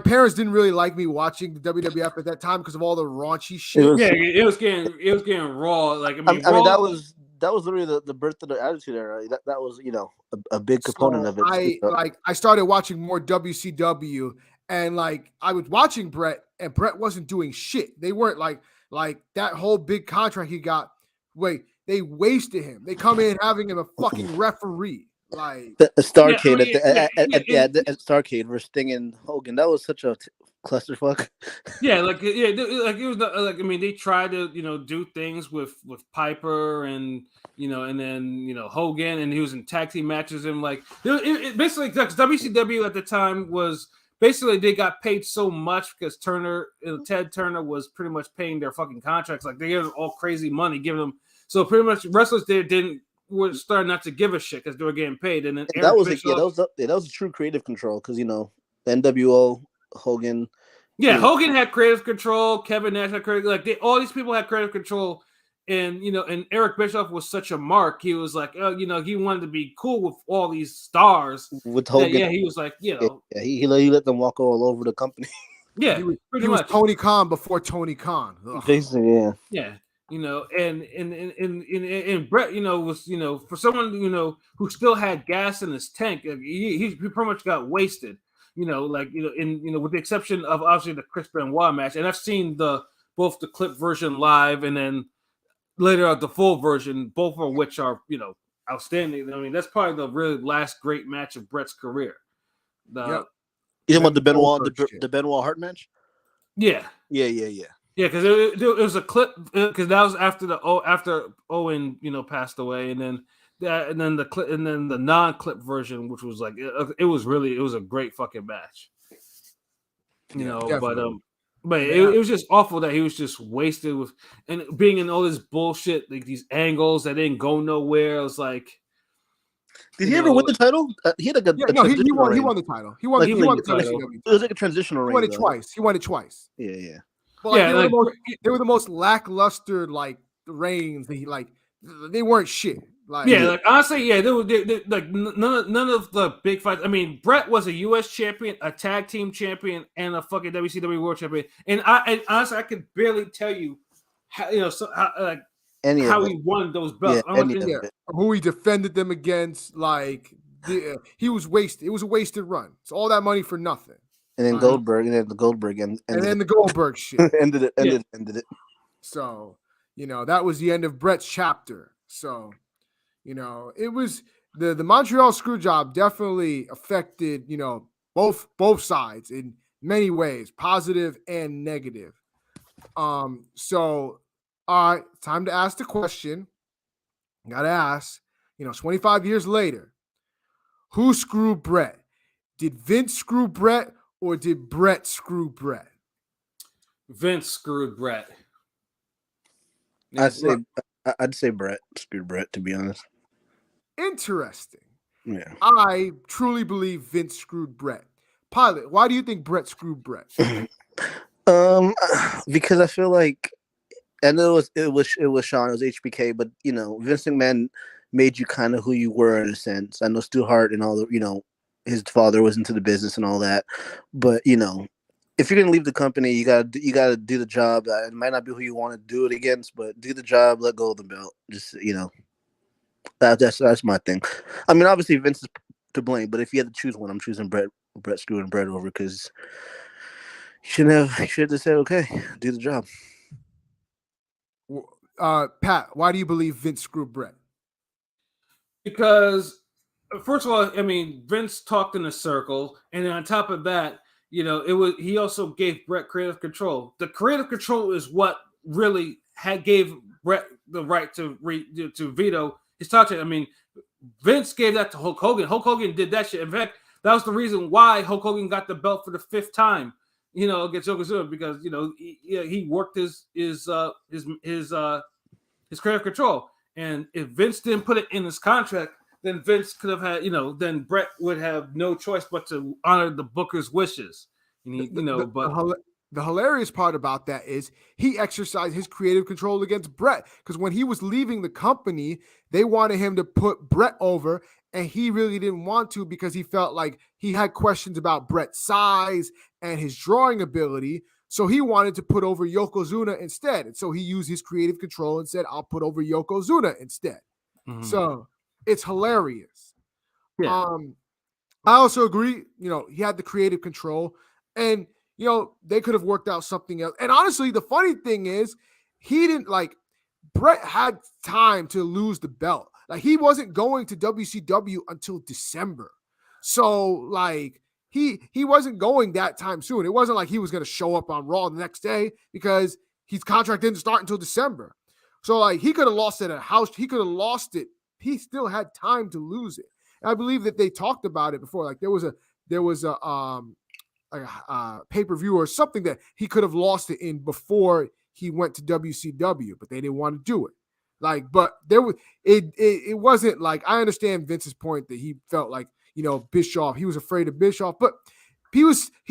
parents didn't really like me watching the WWF at that time because of all the raunchy shit. It was getting raw. Like Raw, that was literally the birth of the Attitude Era. That was a big component of it. I started watching more WCW, and like I was watching Bret, and Bret wasn't doing shit. They weren't like that whole big contract he got. Wait, they wasted him. They come in having him a fucking referee. Like the Starcade at Starcade versus Sting and Hogan. That was such a clusterfuck. Yeah, like it was like I mean they tried to do things with Piper and and then Hogan, and he was in tag team matches, and like basically WCW at the time was basically they got paid so much because Ted Turner was pretty much paying their fucking contracts, like they gave them all crazy money, giving them so pretty much wrestlers were starting not to give a shit because they were getting paid, and then that was a true creative control because the NWO Hogan. Yeah, Hogan had creative control. Kevin Nash had creative, all these people had creative control, and and Eric Bischoff was such a mark. He was like, he wanted to be cool with all these stars. With Hogan, he was like, he let them walk all over the company. Yeah, he was Tony Khan before Tony Khan. Basically, yeah. And Bret, was for someone who still had gas in his tank, he pretty much got wasted. With the exception of obviously the Chris Benoit match, and I've seen both the clip version live and then later the full version, both of which are outstanding. I mean, that's probably the really last great match of Bret's career. You talking about the Benoit Hart match? Yeah. Yeah, because it was a clip because that was after Owen passed away, and then the non-clip version, which was like it was a great fucking match, but it was just awful that he was just wasted with and being in all this bullshit, like these angles that didn't go nowhere. It was like, did he ever win the title? He had he won the title. He won the title. It was like a transitional reign. He won it twice. Yeah. But they were the most lackluster reigns. They weren't shit. Honestly, they were none of the big fights. I mean, Bret was a U.S. champion, a tag team champion, and a fucking WCW world champion. And honestly, I could barely tell you how how he won those belts. Who he defended them against. He was wasted. It was a wasted run. It's all that money for nothing. And then Goldberg, and then the Goldberg, and then the Goldberg shit ended it. So that was the end of Bret's chapter. So it was the Montreal Screwjob definitely affected both sides in many ways, positive and negative. So all right, time to ask the question. Gotta ask. 25 years later, who screwed Bret? Did Vince screw Bret? Or did Bret screw Bret? Vince screwed Bret. I'd say Bret screwed Bret, to be honest. Interesting. Yeah. I truly believe Vince screwed Bret. Pilot, why do you think Bret screwed Bret? Because I feel like I know it was Sean, it was HBK, but Vince McMahon made you kind of who you were in a sense. I know Stu Hart and all the his father was into the business and all that, but if you're gonna leave the company, you gotta do the job. It might not be who you want to do it against, but do the job. Let go of the belt. Just that's my thing. I mean, obviously Vince is to blame, but if you had to choose one, I'm choosing Bret screwing Bret over because he should have just said, okay, do the job. Pat, why do you believe Vince screwed Bret? Because first of all, I mean, Vince talked in a circle, and then on top of that, he also gave Bret creative control. The creative control is what really gave Bret the right to veto his talk show. I mean, Vince gave that to Hulk Hogan. Hulk Hogan did that shit. In fact, that was the reason why Hulk Hogan got the belt for the 5th time, against Yokozuna, because he worked his creative control, and if Vince didn't put it in his contract, then Vince could have had, then Bret would have no choice but to honor the Booker's wishes. The hilarious part about that is he exercised his creative control against Bret, because when he was leaving the company, they wanted him to put Bret over, and he really didn't want to because he felt like he had questions about Bret's size and his drawing ability. So he wanted to put over Yokozuna instead. And so he used his creative control and said, I'll put over Yokozuna instead. So it's hilarious. Yeah. I also agree, he had the creative control and, they could have worked out something else. And honestly, the funny thing is he didn't Bret had time to lose the belt. Like he wasn't going to WCW until December. So he wasn't going that time soon. It wasn't like he was going to show up on Raw the next day because his contract didn't start until December. So he could have lost it at a house. He could have lost it. He still had time to lose it. And I believe that they talked about it before. Like there was a pay-per-view or something that he could have lost it in before he went to WCW, but they didn't want to do it. But there was it wasn't like, I understand Vince's point that he felt like, Bischoff, he was afraid of Bischoff, but he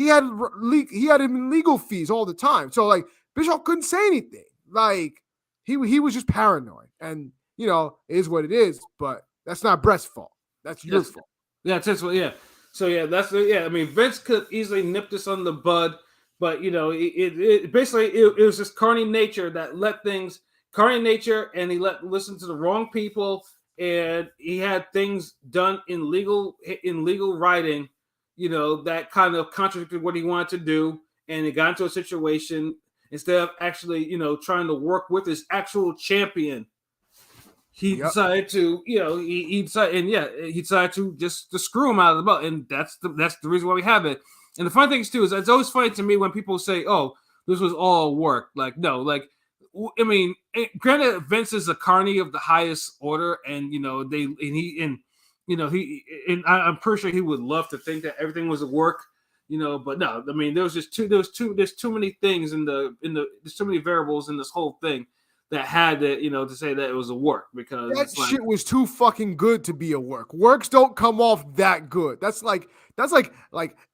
had him in legal fees all the time. So Bischoff couldn't say anything. He was just paranoid, and it is what it is, but that's not Bret's fault. That's your fault. Yeah, that's what. Yeah. So I mean, Vince could easily nip this on the bud, but it basically it was just carny nature that let things carny nature, and he listen to the wrong people, and he had things done in legal writing, that kind of contradicted what he wanted to do, and it got into a situation instead of actually trying to work with his actual champion. He decided to, he decided to just to screw him out of the belt, and that's the reason why we have it. And the funny thing too is it's always funny to me when people say, "Oh, this was all work." No, I mean, granted, Vince is a carny of the highest order, and I'm pretty sure he would love to think that everything was a work, but no, I mean, there's too many things there's too many variables in this whole thing that had to, to say that it was a work, because that shit was too fucking good to be a work. Works don't come off that good. That's like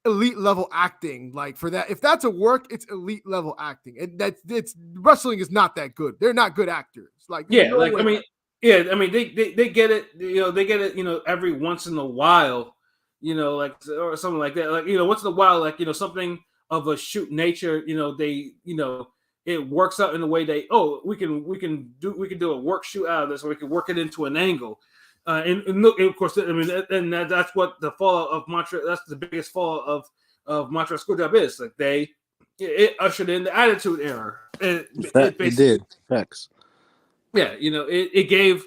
elite level acting. For that, if that's a work, it's elite level acting, and it's wrestling is not that good. They're not good actors. I mean, they get it. They get it. Every once in a while, or something like that. Once in a while, something of a shoot nature. It works out in a way that we can do a work shoot out of this, or we can work it into an angle, and of course, I mean, and that's what the fallout of Montreal. That's the biggest fallout of Montreal Screwjob is. It ushered in the Attitude Era. It did. Facts. Yeah, it gave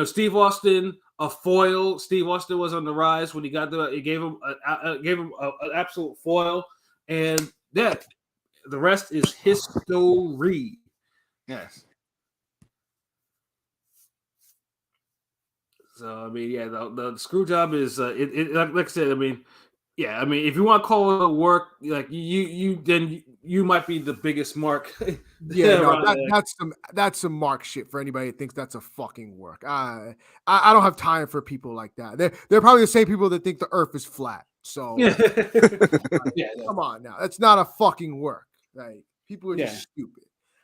Steve Austin a foil. Steve Austin was on the rise when he got there. It gave him an absolute foil, and that. The rest is history. Yes. So I mean, yeah, the screw job is like I said. I mean, yeah, I mean, if you want to call it work, you might be the biggest mark. That's some Mark shit for anybody that thinks that's a fucking work. I don't have time for people like that. They're probably the same people that think the Earth is flat. So come on now, that's not a fucking work. People are just stupid.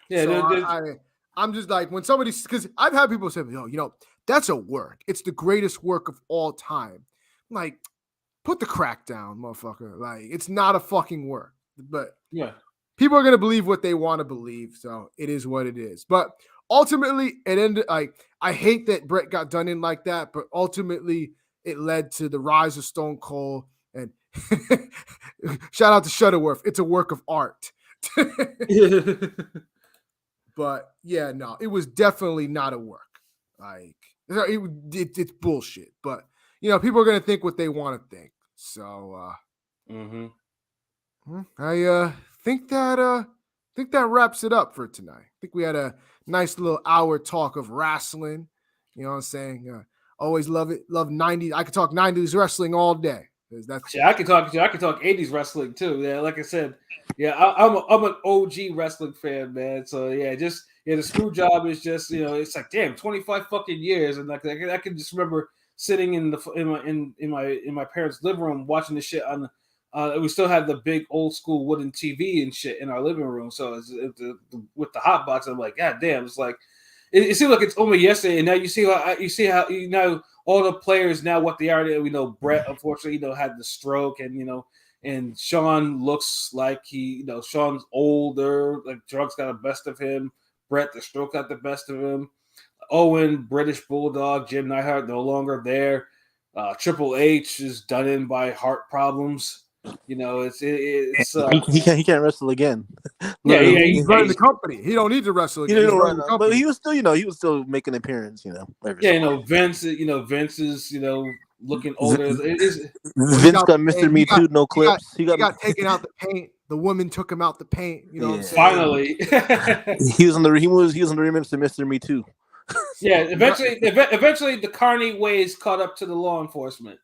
Yeah, so I'm just when somebody, because I've had people say, that's a work. It's the greatest work of all time. I'm put the crack down, motherfucker. It's not a fucking work. But yeah, people are gonna believe what they want to believe. So it is what it is. But ultimately, it ended. I hate that Bret got done in like that. But ultimately, it led to the rise of Stone Cold. And shout out to Shuttleworth. It's a work of art. But yeah, no, it was definitely not a work. It's bullshit. But people are gonna think what they want to think. So I think that wraps it up for tonight. I think we had a nice little hour talk of wrestling. You know what I'm saying? Always love it. Love 90s. I could talk 90s wrestling all day. I can talk 80s wrestling too. Yeah, like I said, yeah, I'm an OG wrestling fan, man. So yeah, the screw job is just it's damn 25 fucking years, and I can just remember sitting in my parents' living room watching this shit on. We still have the big old school wooden TV and shit in our living room. So with the hot box, I'm like, God damn, it's it seems like it's only yesterday, and now you see how all the players now what they are. We know Bret, unfortunately, had the stroke, and Shawn looks like Shawn's older. Like drugs got the best of him. Bret, the stroke got the best of him. Owen, British Bulldog, Jim Neidhart no longer there. Triple H is done in by heart problems. You know, it's he can't wrestle again. Yeah, he's running the company. He don't need to wrestle again. He's running the company. But he was still, he was still making an appearance. Vince. Vince is looking older. Vince got Mr. Me Too, no clips. He got taken out the paint. The woman took him out the paint. You know what I'm saying? Finally, he was on the remix to Mr. Me Too. Yeah, eventually the carny ways caught up to the law enforcement.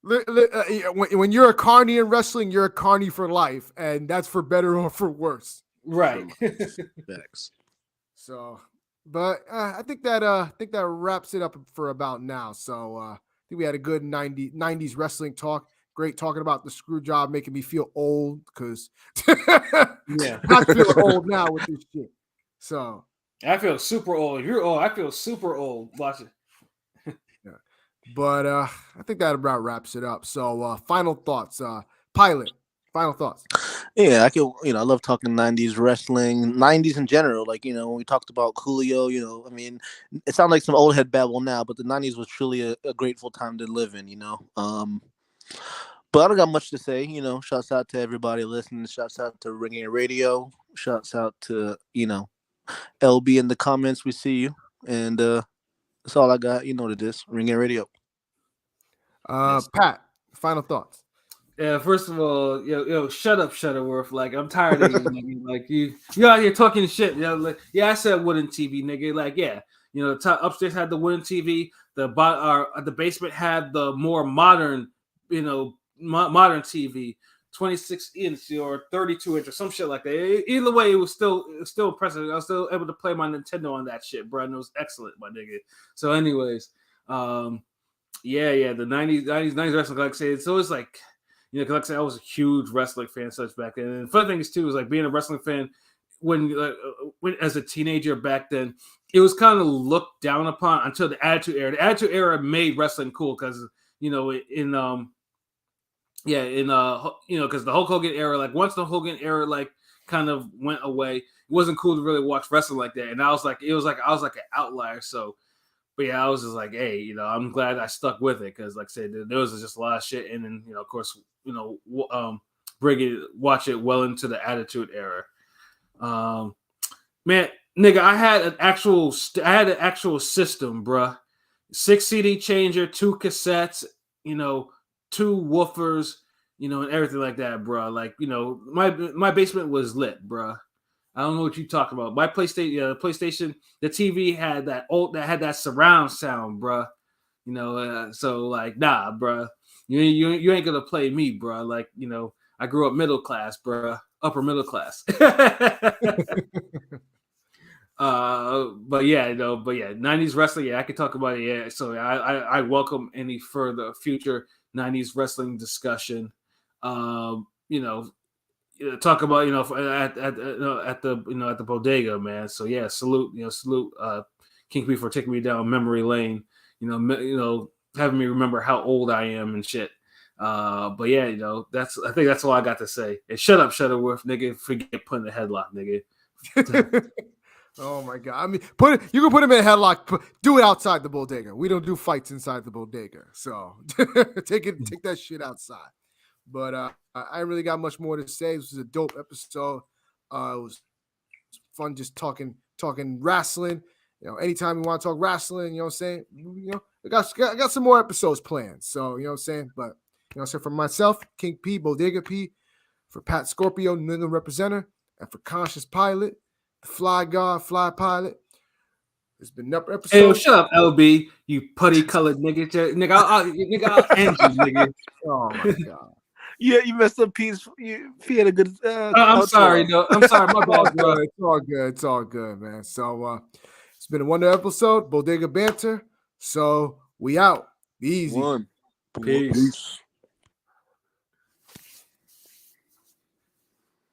When you're a carny in wrestling, you're a carny for life, and that's for better or for worse. Right. Thanks. So, but I think that wraps it up for about now. So I think we had a good 90s wrestling talk. Great talking about the screw job, making me feel old because I feel old now with this shit. So I feel super old. If you're old, I feel super old. Watch it. Yeah. But I think that about wraps it up. So final thoughts, Pilot. Final thoughts. Yeah, I love talking 90s wrestling, 90s in general. Like, when we talked about Coolio, I mean, it sounds like some old head babble now, but the 90s was truly a grateful time to live in, But I don't got much to say, Shouts out to everybody listening. Shouts out to Ringing Radio. Shouts out to, LB in the comments. We see you. And that's all I got. You know what it is. Ringing Radio. Yes. Pat, final thoughts. Yeah, first of all, shut up, Shutterworth. Like, I'm tired of you, nigga. Like, you out here talking shit. I said wooden TV, nigga. Like, the top upstairs had the wooden TV. The basement had the more modern, modern TV, 26-inch or 32-inch or some shit like that. Either way, it was still impressive. I was still able to play my Nintendo on that shit, bro. And it was excellent, my nigga. So, anyways, the 90s wrestling, like I said, so it's like, because like I said, I was a huge wrestling fan such back then. And the fun thing is too, is like being a wrestling fan when as a teenager back then, it was kind of looked down upon until the Attitude Era. The Attitude Era made wrestling cool because because the Hulk Hogan era, like once the Hogan era like kind of went away, it wasn't cool to really watch wrestling like that. And I was like an outlier. So, but I was just like, hey, I'm glad I stuck with it because, like I said, there was just a lot of shit, and then of course, watch it well into the Attitude Era. Man, nigga, I had an actual system, bruh. 6 CD changer, 2 cassettes, 2 woofers, and everything like that, bruh. Like, my basement was lit, bruh. I don't know what you talking about. My PlayStation, the TV had that surround sound, bruh. So like, nah, bruh. You ain't gonna play me, bruh. Like, I grew up middle class, bruh. Upper middle class. But 90s wrestling, I could talk about it. Yeah, so I welcome any further future 90s wrestling discussion. Talk about at the bodega, man. So salute King P for taking me down memory lane. Having me remember how old I am and shit. I think that's all I got to say. And shut up, Shutterworth, nigga. Forget putting the headlock, nigga. Oh my god! I mean, you can put him in a headlock. Do it outside the bodega. We don't do fights inside the bodega. So take that shit outside. But I really got much more to say. This was a dope episode. It was fun just talking wrestling. Anytime you want to talk wrestling, what I'm saying? I got some more episodes planned. So, what I'm saying? But, so for myself, King P, Bodega P, for Pat Scorpio, New England representative, and for Conscious Pilot, the Fly God, Fly Pilot. It's been another episode. Hey, shut up, LB, you putty colored nigga. Nigga, I'll end you, nigga. Oh my god. Yeah, you messed up P's. He had a good. I'm sorry, no. I'm sorry, my bad, bro. It's all good, man. So it's been a wonderful episode, Bodega Banter. So we out. Be easy. Peace.